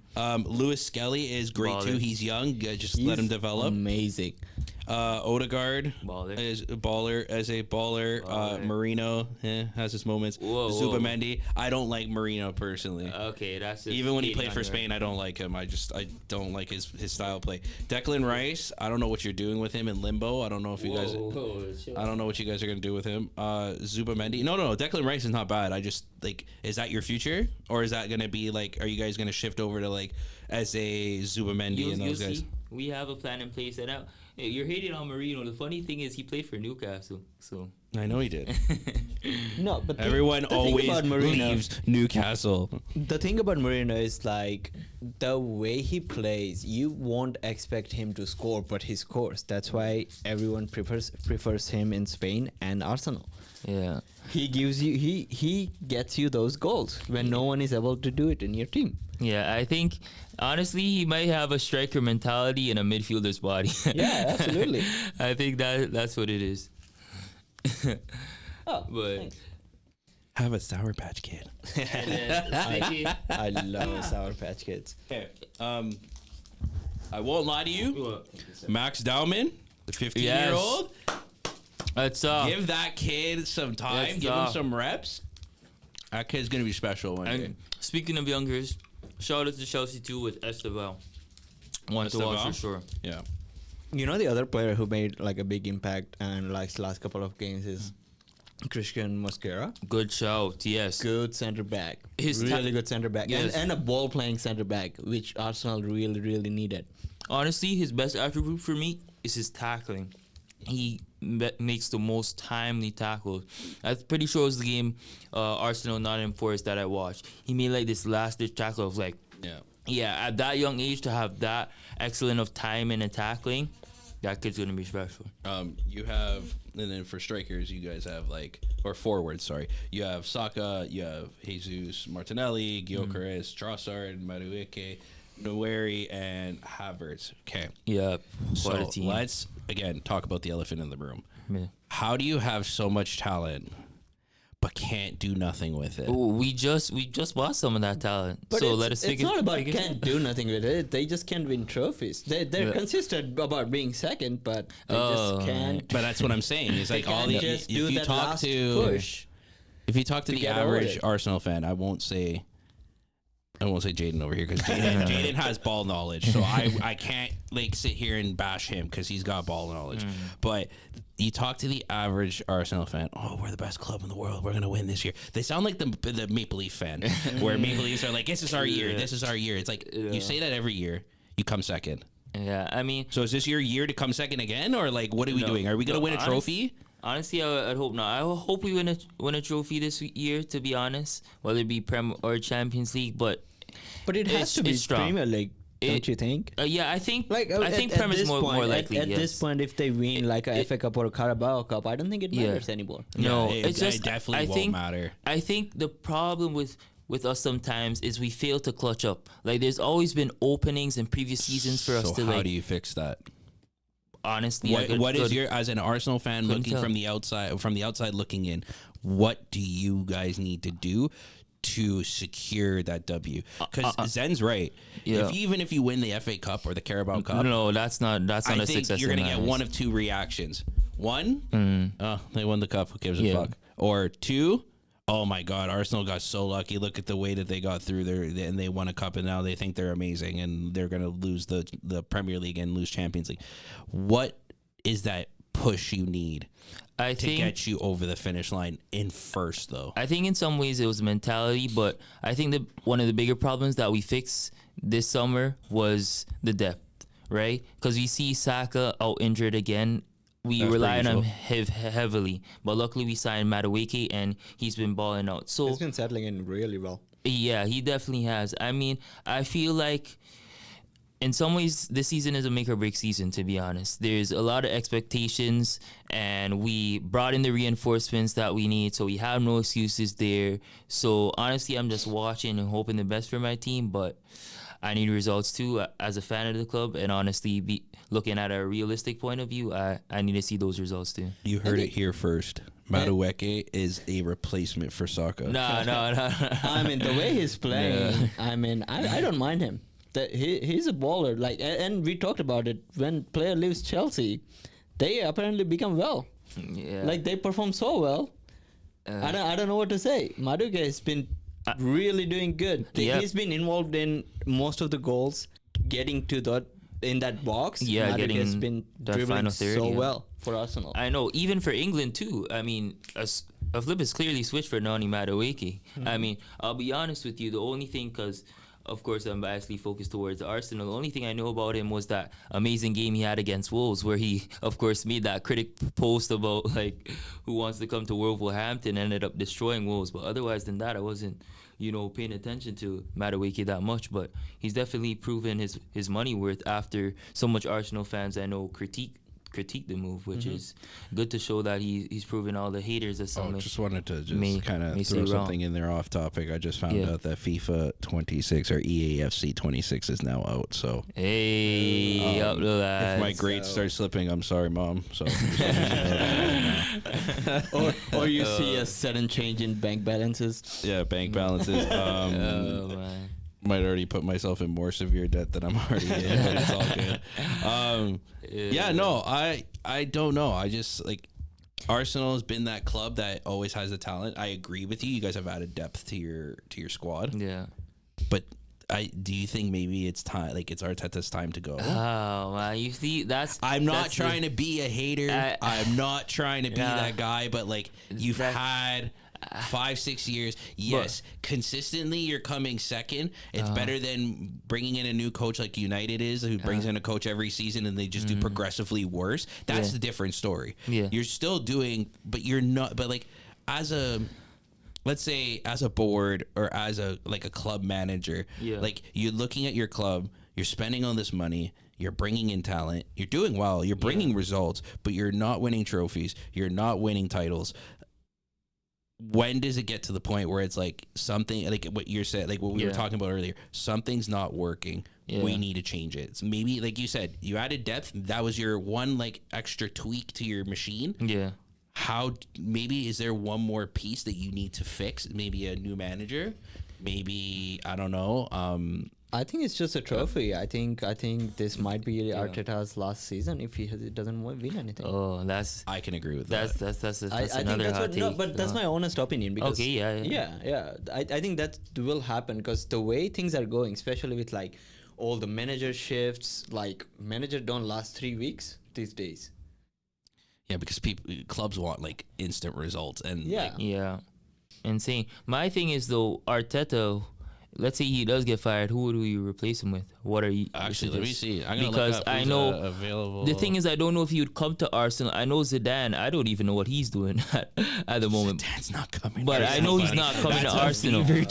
Lewis Skelly is great too. Baller. He's young. Just let him develop. Amazing. Baller. Is a baller. Baller. Marino has his moments. Whoa, whoa. Zubimendi. I don't like Marino personally. Okay, that's just Even when he hating played on for your- Spain, I don't like him. I don't like his style of play. Declan Rice, I don't know what you're doing with him in limbo. I don't know if you guys. I don't know what you guys are gonna do with him. Zubimendi. No. Declan Rice is not bad. I just like, is that your future, or is that gonna be like, are you guys gonna shift over to like as a Zubimendi and You'll those guys? see. We have a plan in place, and now you're hating on Marino. The funny thing is, he played for Newcastle, so. I know he did. No, but Everyone the thing always about Marino, leaves Newcastle. the thing about Marino is like the way he plays. You won't expect him to score, but he scores. That's why everyone prefers him in Spain and Arsenal. Yeah. He gives you he gets you those goals when no one is able to do it in your team. Yeah, I think honestly he might have a striker mentality and a midfielder's body. Yeah, absolutely. I think that's what it is. Oh, But thanks. Have a Sour Patch Kid. and then speaking, I love Sour Patch Kids. Okay. I won't lie to you. Max Dowman, the 15-year-old. That's Give that kid some time. Yes, give him some reps. That kid's gonna be special one day. And speaking of youngers, shout out to Chelsea too with Esteval. Want to watch Esteval? for sure. Yeah. You know, the other player who made like a big impact and like last couple of games is Christian Mosquera. Good shout, yes. Good center back. His Really good center back. Yes. And a ball playing center back, which Arsenal really, really needed. Honestly, his best attribute for me is his tackling. He makes the most timely tackles. I'm pretty sure it was the game Arsenal Nottingham Forest that I watched. He made like this last ditch tackle of like, Yeah. at that young age to have that excellent of timing and tackling, that kid's gonna be special. You have, and then for strikers, you guys have like, or forwards, sorry. You have Saka, you have Jesus Martinelli, Gyökeres, Trossard, Madueke, Noweri, and Havertz. Okay. Yeah, So what a team. let's, again, talk about the elephant in the room. Yeah. How do you have so much talent but can't do nothing with it? Ooh, we just bought some of that talent. But so it's, let us it's figure. not about figure- can't do nothing with it. They just can't win trophies. They're Yeah. consistent about being second, but they Oh, just can't. But that's what I'm saying. Is They like all can't the just if do you that talk last to push. if you talk to the get over average it. Arsenal fan, I won't say Jaden over here because Jaden has ball knowledge, so I can't like sit here and bash him because he's got ball knowledge. But you talk to the average Arsenal fan, oh, we're the best club in the world, we're gonna win this year. They sound like the Maple Leaf fan, where Maple Leafs are like, this is our year, this is our year. It's like you say that every year, you come second. Yeah, I mean, So is this your year to come second again, or like what are we No. doing? Are we gonna No, win a trophy? honestly, I'd hope not. I hope we win a trophy this year. To be honest, whether it be Prem or Champions League, but But it has It's- to be it's strong. Premier League, don't It- you think? yeah, I think Like I think Prem is more likely. At yes. this point, if they win like a FA Cup or a Carabao Cup, I don't think it Yeah. matters anymore. No, Yeah, it's just it definitely I won't think, matter. I think the problem with us sometimes is we fail to clutch up. Like there's always been openings in previous seasons for us So to how like. do you fix that? Honestly, I What is could- your, as an Arsenal fan couldn't looking tell. from the outside looking in, what do you guys need to do to secure that W? Because Zen's right. Yeah. Even if you win the FA Cup or the Carabao Cup, No, that's not I a think success. you're in gonna my get eyes. one of two reactions. One, oh, they won the cup. Who gives a Yeah. fuck? Or two, oh my God, Arsenal got so lucky. Look at the way that they got through there, and they won a cup, and now they think they're amazing, and they're gonna lose the Premier League and lose Champions League. What is that push you need I to think get you over the finish line in first, though? I think in some ways it was mentality, but I think that one of the bigger problems that we fixed this summer was the depth, right? Because we see Saka out injured again. We That's rely on per him usual. heavily, but luckily we signed Madueke and he's been balling out. So He's been settling in really well. yeah, he definitely has. I mean, I feel like in some ways this season is a make or break season, to be honest. There's a lot of expectations and we brought in the reinforcements that we need, so we have no excuses there. So honestly, I'm just watching and hoping the best for my team, but I need results too as a fan of the club, and honestly, be looking at a realistic point of view, I need to see those results too. You heard it here first. Madueke is a replacement for Saka. No. I mean, the way he's playing, I mean, I don't mind him. He's a baller. Like, and we talked about it when player leaves Chelsea, they apparently become well. Yeah. Like they perform so well. I don't know what to say. Madueke has been really doing good. Yep. He's been involved in most of the goals, getting to that box. Yeah, Madueke getting has been that dribbling final third, so yeah. well for Arsenal. I know, even for England too. I mean, a flip is clearly switched for Nani Madueke. I mean, I'll be honest with you. The only thing, because of course I'm biasly focused towards Arsenal, the only thing I know about him was that amazing game he had against Wolves, where he, of course, made that critic post about like who wants to come to Wolverhampton, and ended up destroying Wolves. But otherwise than that, I wasn't, paying attention to Madueke that much. But he's definitely proven his money worth after so much Arsenal fans I know critique critique the move, which is good to show that he's proven all the haters that some Just wanted to may kind of say throw wrong. something in there off topic. I just found out that FIFA 26 or EAFC 26 is now out. So Hey, up the lads. if my grades start slipping, I'm sorry, Mom. So or you see a sudden change in bank balances. yeah, bank balances. Oh, man. Might already put myself in more severe debt than I'm already in, but it's all good. I don't know. I just like Arsenal has been that club that always has the talent. I agree with you. You guys have added depth to your squad. Yeah. But do you think maybe it's time? Like it's Arteta's time to go? Oh man, you see, I'm not trying to be a hater. I'm not trying to be that guy. But like you've had 5-6 years. Yes, consistently you're coming second. It's better than bringing in a new coach like United is, who brings in a coach every season and they just do progressively worse. That's the different story. Yeah. You're still doing, but you're not. But like as a, let's say as a board or as a club manager, like you're looking at your club, you're spending all this money. You're bringing in talent. You're doing well. You're bringing results, but you're not winning trophies. You're not winning titles. When does it get to the point where it's like something like what you're saying, like what we were talking about earlier, something's not working. We need to change it. So maybe like you said, you added depth. That was your one like extra tweak to your machine. Yeah. How maybe is there one more piece that you need to fix? Maybe a new manager, maybe I don't know. I think it's just a trophy. I think this might be Arteta's last season if he doesn't win anything. Oh, I can agree with that's that. that's I think another that's hot what, take. no, but that's my honest opinion. Because Okay, yeah. I think that will happen because the way things are going, especially with like all the manager shifts, like manager don't last 3 weeks these days. Yeah, because clubs want like instant results and Yeah. Insane. My thing is though, Arteta, let's say he does get fired, who do you replace him with? What are you actually? Let me see. I'm gonna because look up I who's, know available. the thing is I don't know if he would come to Arsenal. I know Zidane. I don't even know what he's doing at the moment. Zidane's not coming. But I know he's not coming to Arsenal. fever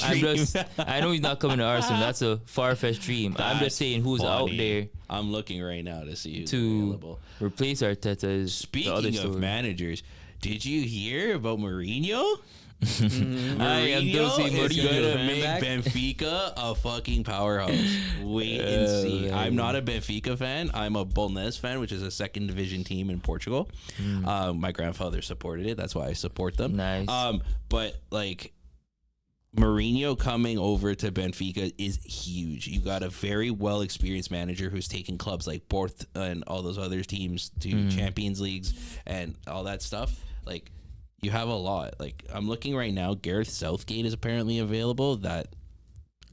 I know he's not coming to Arsenal. That's a far-fetched dream. I'm just saying who's out there I'm looking right now to see who's to available. replace Arteta. Is Speaking the other of story. managers, did you hear about Mourinho? I am Dulce Mourinho is Mourinho. gonna make Benfica a fucking powerhouse. Wait and see. man. I'm not a Benfica fan. I'm a Bolonense fan, which is a second division team in Portugal. My grandfather supported it. That's why I support them. Nice. But like Mourinho coming over to Benfica is huge. You got a very well experienced manager who's taken clubs like Porto and all those other teams to Champions Leagues and all that stuff. Like you have a lot. Like I'm looking right now, Gareth Southgate is apparently available. That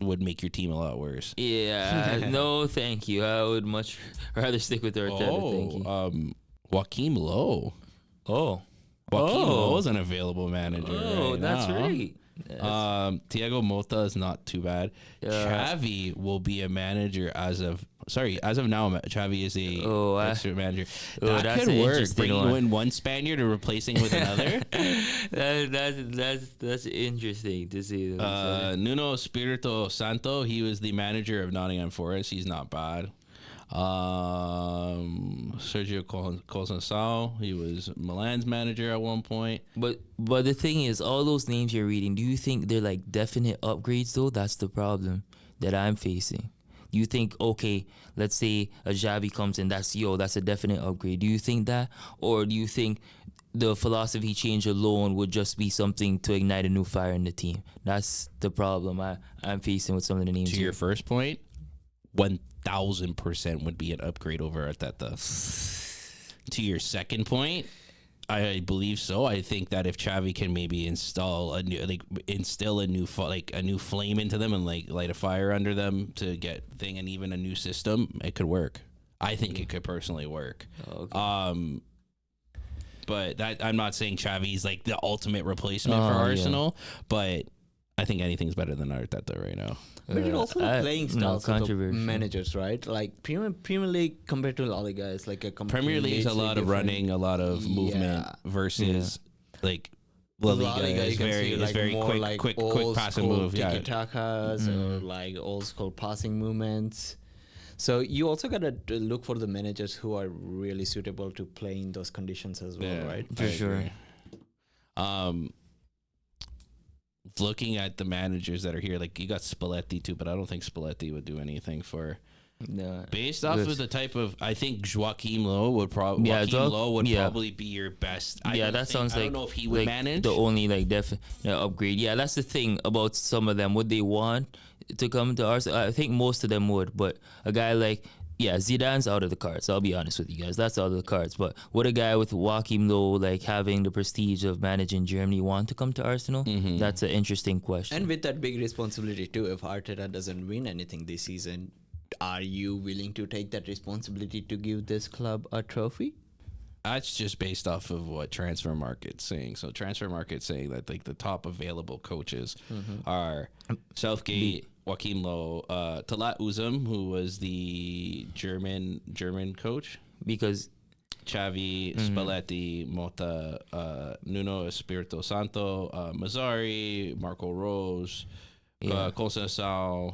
would make your team a lot worse. Yeah, no, thank you. I would much rather stick with Arteta. Thank you. Joachim Low. Oh, Joachim Low is an available manager. right that's now. right. Thiago Motta is not too bad. Xavi will be a manager as of now. Xavi is a extra manager. That that's could an work. interesting Bringing one. in one Spaniard and replacing with another. That's interesting to see. Nuno Espirito Santo. He was the manager of Nottingham Forest. He's not bad. Sergio Conceição, he was Milan's manager at one point. But the thing is, all those names you're reading, do you think they're like definite upgrades though? That's the problem that I'm facing. Do you think, okay, let's say a Xavi comes in, that's a definite upgrade. Do you think that? Or do you think the philosophy change alone would just be something to ignite a new fire in the team? That's the problem I'm facing with some of the names. To your first point, 1,000% would be an upgrade over Arteta. To your second point, I believe so. I think that if Xavi can maybe instill a new flame into them and like light a fire under them to get thing and even a new system, it could work. I think it could personally work. Okay. But that I'm not saying Xavi's like the ultimate replacement for Arsenal, but I think anything's better than Arteta right now. But it also playing styles of the controversial. managers, right? Like Premier League compared to La Liga is like a Premier League is a lot of running, a lot of movement versus like La Liga is very more quick passing move. Tiki-takas or like old school passing movements. So you also gotta look for the managers who are really suitable to play in those conditions as well, right? For sure. Looking at the managers that are here, like you got Spalletti too, but I don't think Spalletti would do anything for. No. Based off of the type of, I think Joachim Low would probably probably be your best. Sounds like, I don't know if he would manage the only like upgrade. Yeah, that's the thing about some of them. Would they want to come to Arsenal? I think most of them would, but a guy like Zidane's out of the cards. I'll be honest with you guys, that's out of the cards. But would a guy with Joachim Low, like having the prestige of managing Germany, want to come to Arsenal? That's an interesting question. And with that big responsibility too, if Arteta doesn't win anything this season, are you willing to take that responsibility to give this club a trophy? That's just based off of what Transfer Market's saying. So Transfer Market's saying that like the top available coaches are Southgate, Joachim Low, Talat Uzum, who was the German coach, because Xavi, Spalletti, Mota, Nuno Espirito Santo, Mazzari, Marco Rose, Conceição,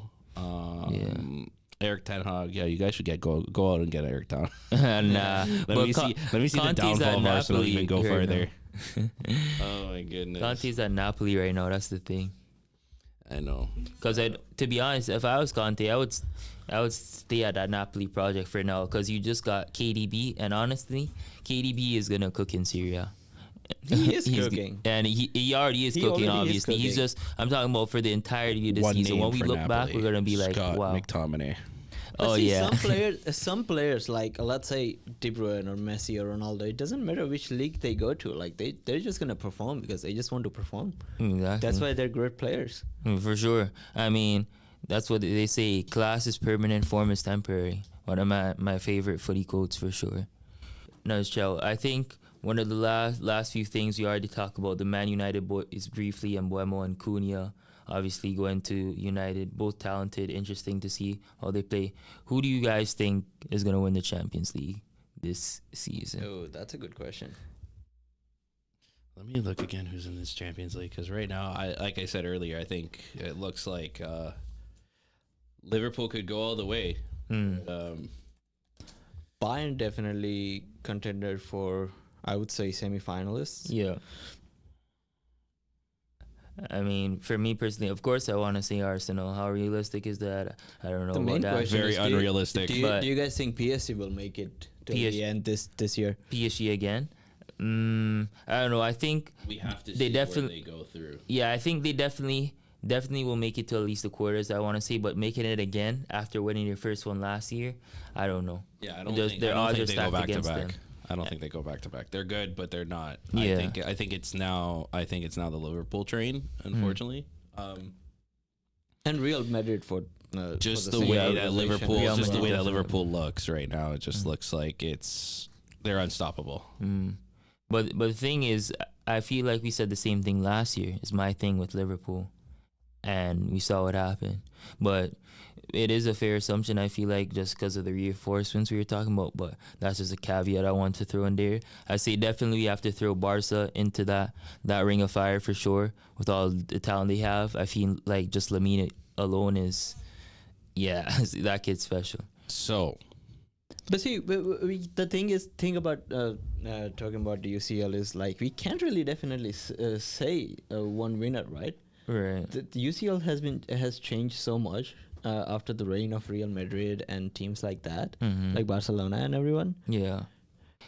Eric Ten Hag. Yeah, you guys should go out and get Eric Ten Hag. Nah, let me see the downfall of Arsenal even go further. Oh my goodness. Conte's at Napoli right now. That's the thing. I know. Because to be honest, if I was Conte, I would stay at that Napoli project for now. Because you just got KDB, and honestly, KDB is gonna cook in Syria. He is cooking, and he already is cooking. Obviously, he's just. I'm talking about for the entirety of the season. When we look back, we're gonna be like, Scott wow. McTominay. But some players like let's say De Bruyne or Messi or Ronaldo, it doesn't matter which league they go to, like they're just gonna perform because they just want to perform. Exactly. That's why they're great players. For sure. I mean, that's what they say. Class is permanent, form is temporary. One of my favorite footy quotes for sure. No, Chow. I think one of the last few things we already talked about, the Man United boys briefly, and Mbeumo and Cunha obviously going to United, both talented, interesting to see how they play. Who do you guys think is going to win the Champions League this season? Oh, that's a good question. Let me look again who's in this Champions League, because right now, like I said earlier, I think it looks like Liverpool could go all the way. Bayern definitely contender for, I would say, semi-finalists. Yeah. I mean, for me personally, of course, I want to say Arsenal. How realistic is that? I don't know. The main question very is, unrealistic. Do you guys think PSG will make it to the end this year? PSG again? I don't know. I think we have to they see definitely where they go through. Yeah, I think they definitely will make it to at least the quarters, I want to say, but making it again after winning their first one last year, I don't know. Yeah, I don't think they go back to back. I don't think they go back to back. They're good, but they're not. Yeah. I think it's now the Liverpool train, unfortunately. And Real Madrid for just for the way that organization. Liverpool looks right now. It just looks like they're unstoppable. But the thing is, I feel like we said the same thing last year. Is my thing with Liverpool, and we saw what happened. But it is a fair assumption, I feel like, just because of the reinforcements we were talking about. But that's just a caveat I want to throw in there. I say definitely we have to throw Barca into that ring of fire for sure. With all the talent they have, I feel like just Lamine alone is, that kid's special. So, but see, the thing about talking about the UCL is like we can't really definitely say one winner, right? Right. The UCL has changed so much after the reign of Real Madrid and teams like that, like Barcelona and everyone. Yeah.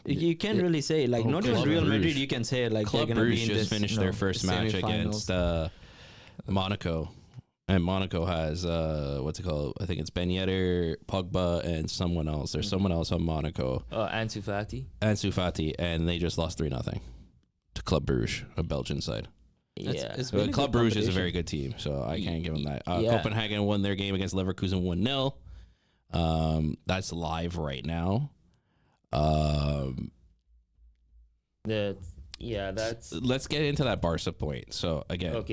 You can't really say like not even Real Madrid. You can say like Club they're gonna Brugge be in just finished their first match against Monaco, and Monaco has what's it called? I think it's Ben Yedder, Pogba, and someone else. There's someone else on Monaco. Ansu Fati, and they just lost 3-0 to Club Brugge, a Belgian side. Yeah. It's really Club good Brugge is a competition. very good team, so I can't give them that. Yeah. Copenhagen won their game against Leverkusen 1-0. That's live right now. Let's get into that Barca point. So again,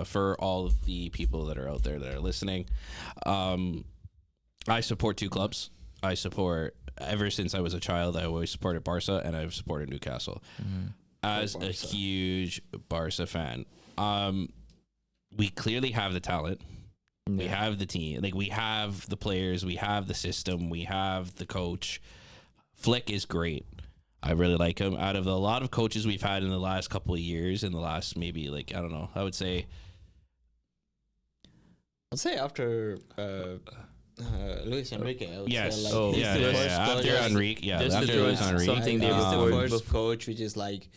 for all of the people that are out there that are listening, I support two clubs. Ever since I was a child, I always supported Barca, and I've supported Newcastle. As a huge Barca fan, we clearly have the talent. We Yeah. have the team. Like, we have the players. We have the system. We have the coach. Flick is great. I really like him. Out of a lot of coaches we've had in the last couple of years, in the last maybe, like, I don't know, I would say I'd say after Luis Enrique. I would yes. say, like, Oh, he's yeah, the yeah, first yeah. coach- After Enrique, yeah, just to after throw Luis Enrique. something there he's before- the first coach which is like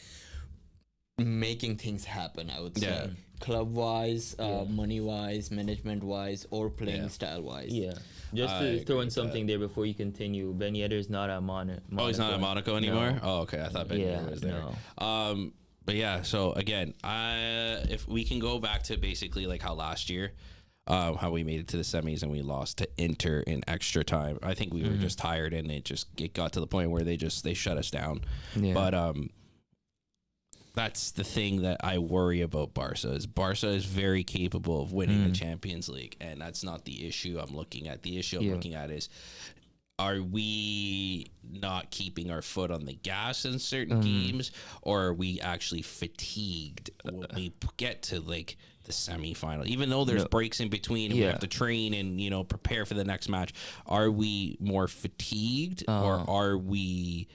making things happen, I would say. Yeah. Club wise, money wise, management wise, or playing Yeah. style wise. Yeah. Just I to agree throw in with something there before you continue. Ben Yedder's not at Monaco. Oh, he's not at Monaco anymore? No. Oh, okay. I thought Ben Yeah, was there. no. But yeah, so again, if we can go back to basically like how last year, how we made it to the semis and we lost to Inter in extra time. I think we were just tired, and it got to the point where they shut us down. Yeah. But that's the thing that I worry about Barca is very capable of winning the Champions League, and that's not the issue I'm looking at. The issue I'm looking at is, are we not keeping our foot on the gas in certain games, or are we actually fatigued when we get to like the semifinal? Even though there's breaks in between and we have to train and prepare for the next match, are we more fatigued, or are we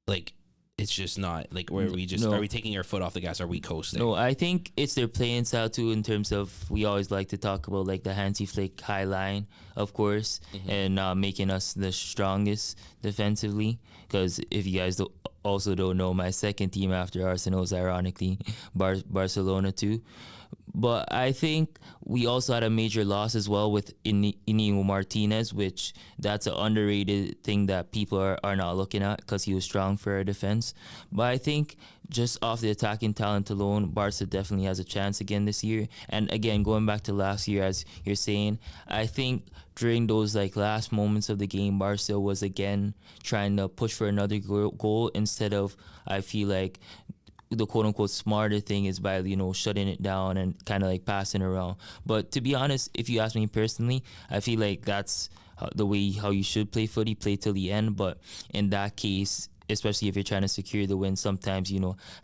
like? It's just not like where we just are we taking our foot off the gas? Are we coasting? No, I think it's their playing style too. In terms of, we always like to talk about like the Hansi Flick high line, of course, and making us the strongest defensively. Because if you guys also don't know, my second team after Arsenal is ironically Barcelona too. But I think we also had a major loss as well with Inigo Martinez, which that's an underrated thing that people are not looking at, because he was strong for our defense. But I think just off the attacking talent alone, Barca definitely has a chance again this year. And again, going back to last year, as you're saying, I think during those like last moments of the game, Barca was again trying to push for another goal instead of, I feel like, the quote-unquote smarter thing is by shutting it down and kind of like passing around. But to be honest, if you ask me personally, I feel like that's the way how you should play footy, play till the end. But in that case, especially if you're trying to secure the win, sometimes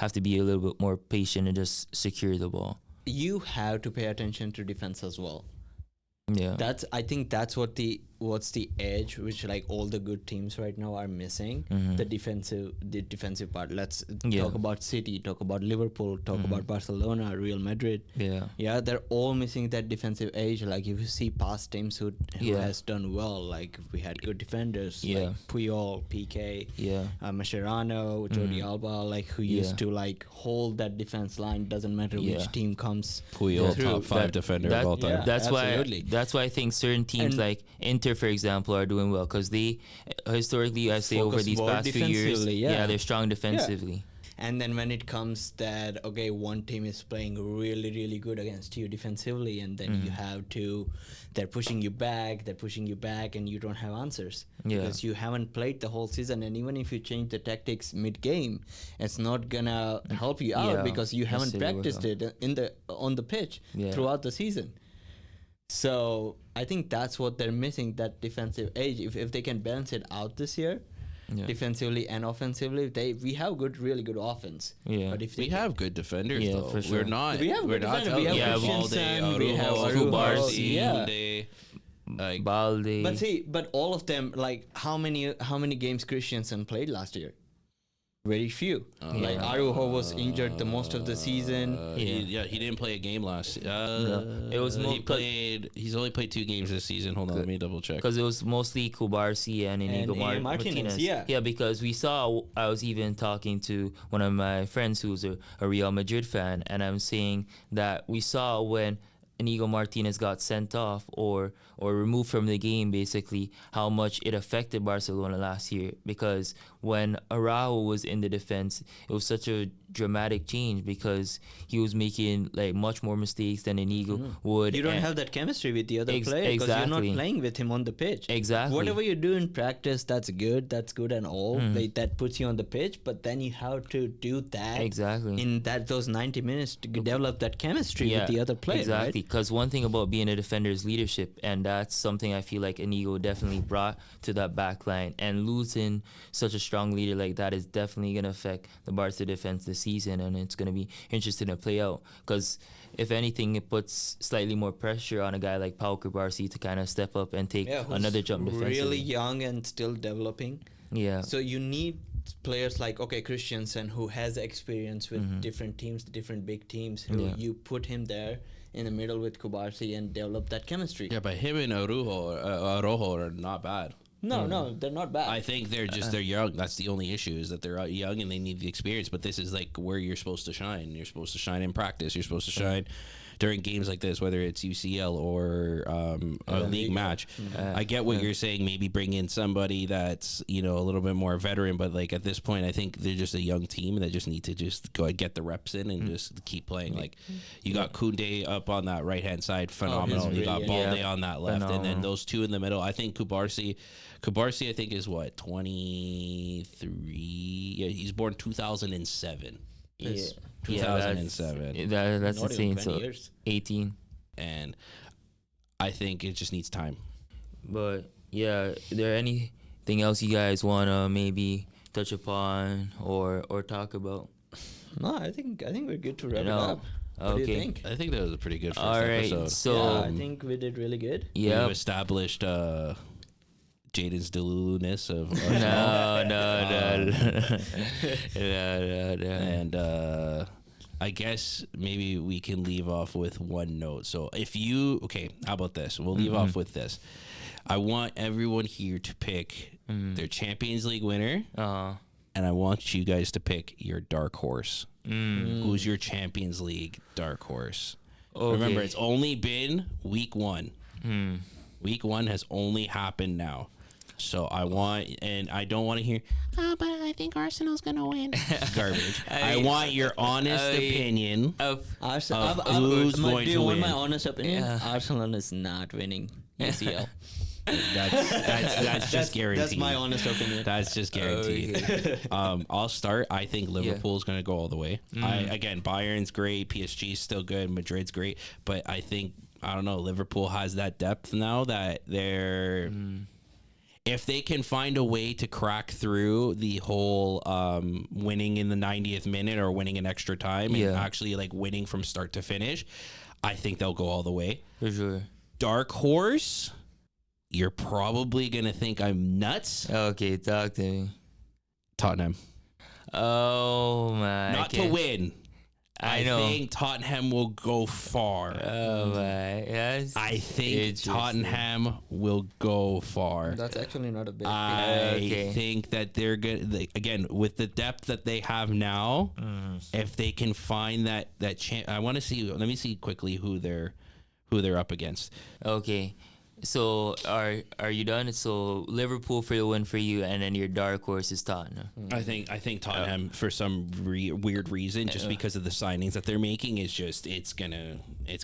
have to be a little bit more patient and just secure the ball. You have to pay attention to defense as well. Yeah, I think that's what's the edge which like all the good teams right now are missing. The defensive part. Let's talk about City, talk about Liverpool, talk about Barcelona, Real Madrid. Yeah, they're all missing that defensive edge. Like if you see past teams who has done well, like we had good defenders like Puyol, PK, Mascherano, Jordi Alba, like who used to like hold that defense line. Doesn't matter which team comes Puyol, through. top 5 defender of all time. Yeah, absolutely. That's why I think certain teams like Inter, for example, are doing well, because they historically, I say, over Focus these more past few years, defensively, they're strong defensively. And then when it comes that, okay, one team is playing really, really good against you defensively, and then you have to, they're pushing you back, and you don't have answers. Because you haven't played the whole season, and even if you change the tactics mid-game, it's not gonna help you out because you haven't practiced it on the pitch throughout the season. So I think that's what they're missing, that defensive edge. If they can balance it out this year, defensively and offensively, we have really good offense. But if we have good defenders, though. For sure. We're not. We have we're good not. defenders. We have Valde, Christensen, we have Arujo, Arujo, like Balde. But all of them, like how many games Christensen played last year? Very few. Like Arujo was injured the most of the season. He didn't play a game last. It was He's only played 2 games this season. Hold on, let me double check. Because it was mostly Kubarsi and Inigo Martinez. Yeah, because we saw, I was even talking to one of my friends who's a Real Madrid fan, and I'm saying that we saw when Inigo Martinez got sent off or removed from the game, basically, how much it affected Barcelona last year. Because when Araujo was in the defense, it was such a dramatic change because he was making like much more mistakes than Inigo would. You don't have that chemistry with the other player because you're not playing with him on the pitch. Exactly. Whatever you do in practice, that's good and all. Like, that puts you on the pitch, but then you have to do that exactly in those 90 minutes to develop that chemistry with the other player. Exactly. because one thing about being a defender is leadership, and that's something I feel like Inigo definitely brought to that back line. And losing such a strong leader like that is definitely going to affect the Barca defense this season, and it's going to be interesting to play out. Because if anything, it puts slightly more pressure on a guy like Pau Cubarsí to kind of step up and take another jump defensively. Really young and still developing. Yeah. So you need players like Christensen, who has experience with different teams, different big teams. Who you put him there in the middle with Cubarsí and develop that chemistry. Yeah, but him and Araujo are not bad. No, they're not bad. I think they're young. That's the only issue, is that they're young and they need the experience. But this is like where you're supposed to shine. You're supposed to shine in practice. You're supposed to shine during games like this, whether it's UCL or a league match. I get what you're saying. Maybe bring in somebody that's a little bit more veteran. But like at this point, I think they're just a young team that just need to just go and get the reps in and just keep playing. Like you got Koundé up on that right hand side, phenomenal. You got Balde on that left, and then those two in the middle. I think Cubarsí, I think, is what, 23? Yeah, he's born 2007. Yeah. 2007. That's Not insane. even 20 So years. 18. And I think it just needs time. But yeah, is there anything else you guys want to maybe touch upon or talk about? No, I think we're good to wrap it No. up. What do you Okay. think? I think that was a pretty good first All right. episode. So Yeah, I think we did really good. yeah. We've established Jaden's Delulu-ness of No. And I guess maybe we can leave off with one note. So how about this? We'll leave off with this. I want everyone here to pick their Champions League winner, and I want you guys to pick your dark horse. Who's your Champions League dark horse? Okay. Remember, it's only been week 1. Week 1 has only happened now. So I don't want to hear, but I think Arsenal's going to win. Garbage. I want your honest opinion Arsenal. of who's going do you to want win. my honest opinion? Arsenal is not winning UCL. That's just guaranteed. That's my honest opinion. That's just guaranteed. I'll start. I think Liverpool's going to go all the way. Bayern's great. PSG's still good. Madrid's great. But I think, I don't know, Liverpool has that depth now that they're... If they can find a way to crack through the whole winning in the 90th minute or winning in extra time and actually like winning from start to finish, I think they'll go all the way. For sure. Dark horse, you're probably going to think I'm nuts. Okay, talk to me. Tottenham. Oh my. Not to win. I know. think Tottenham will go far. Oh my. Yes. I think Interesting. Tottenham will go far. That's actually not a big I think that they're good. Again, with the depth that they have now, if they can find that I want to see. Let me see quickly who they're up against. Okay. So are you done? So Liverpool for the win for you, and then your dark horse is Tottenham. I think Tottenham for some weird reason, just because of the signings that they're making, is just it's gonna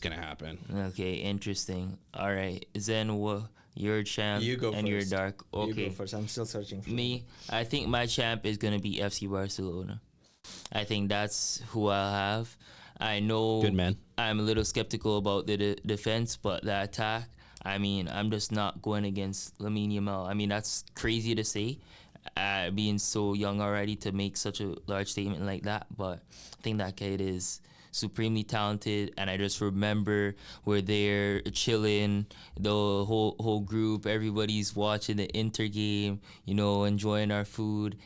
happen. Okay, interesting. All right, then your champ You go and your first. dark. Okay, You go first. I'm still searching for me. I think my champ is gonna be FC Barcelona. I think that's who I'll have. I know. Good man. I'm a little skeptical about the defense, but the attack. I mean, I'm just not going against Lamine Yamal. I mean, that's crazy to say, being so young already to make such a large statement like that. But I think that kid is supremely talented, and I just remember we're there chilling, the whole group, everybody's watching the Inter game, enjoying our food,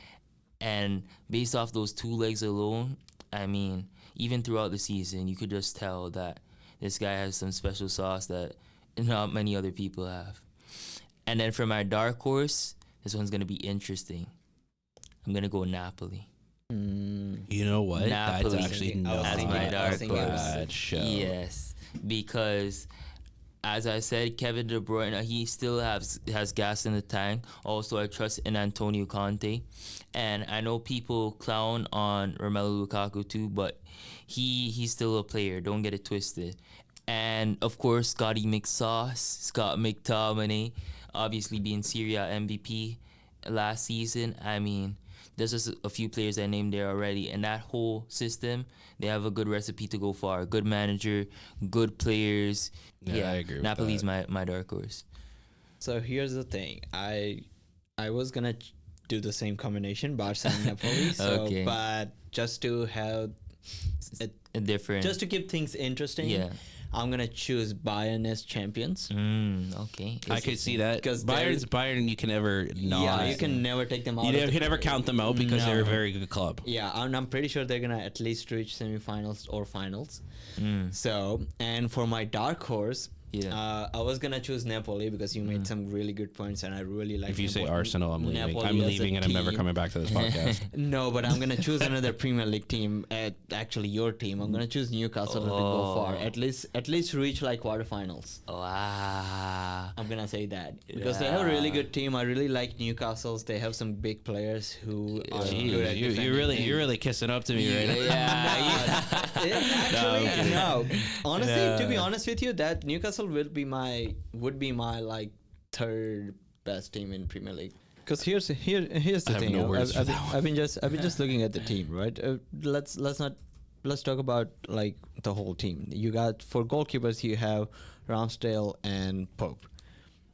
and based off those 2 legs alone, I mean, even throughout the season, you could just tell that this guy has some special sauce that not many other people have. And then for my dark horse, this one's gonna be interesting. I'm gonna go Napoli. You know what? Napoli. That's actually not That's my dark a horse. bad show. Yes, because as I said, Kevin De Bruyne, he still has gas in the tank. Also, I trust in Antonio Conte, and I know people clown on Romelu Lukaku too, but he's still a player. Don't get it twisted. And of course, Scotty McSauce, Scott McTominay, obviously being Serie A MVP last season. I mean, there's just a few players I named there already, and that whole system, they have a good recipe to go far. Good manager, good players. Yeah, I agree with Napoli's that. my dark horse. So here's the thing. I was gonna do the same combination, Barca and Napoli. So, Okay. but just to have it, A different. just to keep things interesting, Yeah. I'm gonna choose Bayern as champions. Okay. I could see that 'Cause Bayern. You can never not. Yeah, you can never take them out. You of the can never count them out because they're a No. very good club. Yeah, and I'm pretty sure they're gonna at least reach semifinals or finals. So, and for my dark horse, Yeah. I was gonna choose Napoli because you made some really good points, and I really like. If you say Napoli- Arsenal, I'm leaving. Napoli I'm as a leaving, and I'm never team. coming back to this podcast. No, but I'm gonna choose another Premier League team. Actually, your team. I'm gonna choose Newcastle to go far. At least reach like quarterfinals. Wow. I'm gonna say that because they have a really good team. I really like Newcastle's. They have some big players who are good at defending. You're really kissing up to me right now. Yeah. Actually, no. Honestly, to be honest with you, that Newcastle would be my like third best team in Premier League. Because here's the I have thing. no words for I've that one. been just looking at the team, right? Let's talk about like the whole team. You got for goalkeepers you have Ramsdale and Pope.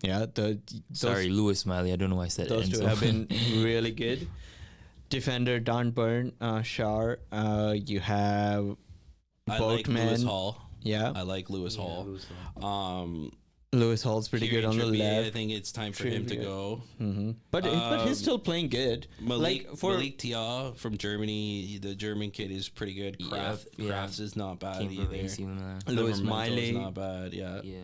Yeah, Sorry, Lewis Smiley. I don't know why I said those two Enzo. have been really good. Defender Don Burn, Shar. You have I like Boatman. Lewis Hall. Yeah, I like Lewis Hall. Lewis Hall's pretty good on the Trippier, I left. think it's time for him to Trippier. go. But he's still playing good. Malik for Tia from Germany, the German kid is pretty good. Crafts is not bad Came from either. AC Milan. Lewis Livermento's Miley. not bad. Yeah. Yeah.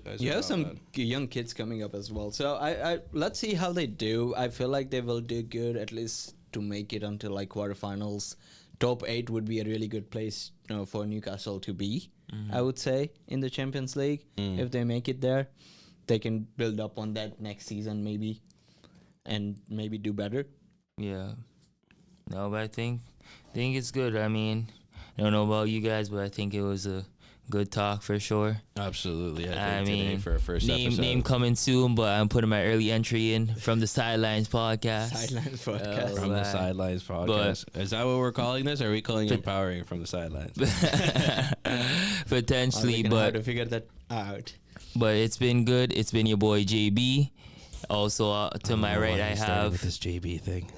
Those guys You are have not some bad. young kids coming up as well. So I let's see how they do. I feel like they will do good at least to make it until like quarterfinals. Top 8 would be a really good place for Newcastle to be. I would say in the Champions League if they make it there, they can build up on that next season maybe, and maybe do better. Yeah. No, but I think it's good. I mean, I don't know about you guys, but I think it was a good talk for sure. Absolutely. I I think today mean, for our first episode. name coming soon, but I'm putting my early entry in from the Sidelines podcast. Sidelines podcast. From the Right. Sidelines podcast. Is that what we're calling this? Or are we calling it Empowering from the Sidelines? Potentially, We're gonna have but to figure that out. it's been good. It's been your boy JB. Also, to my right, I with have. this JB thing.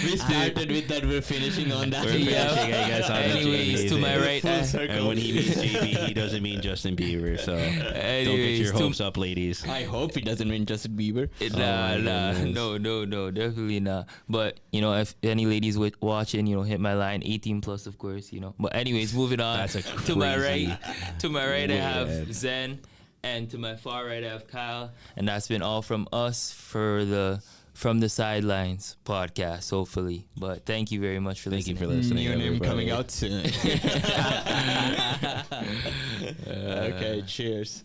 We started with that. We're finishing on that. We're Yeah. finishing, I guess, on the Anyways, JB to my thing. right, Full I, circle. And when he means JB, he doesn't mean Justin Bieber. So don't get anyways, your hopes up, ladies. I hope he doesn't mean Justin Bieber. Nah, my goodness. no, definitely not. But if any ladies watching, hit my line, 18 plus, of course, But anyways, moving on. That's a to my crazy right, I have word. Zen, and to my far right, I have Kyle, and that's been all from us for the From the Sidelines podcast, hopefully. But thank you very much for Thank you listening. for listening. New name everybody. coming out soon. Okay, cheers.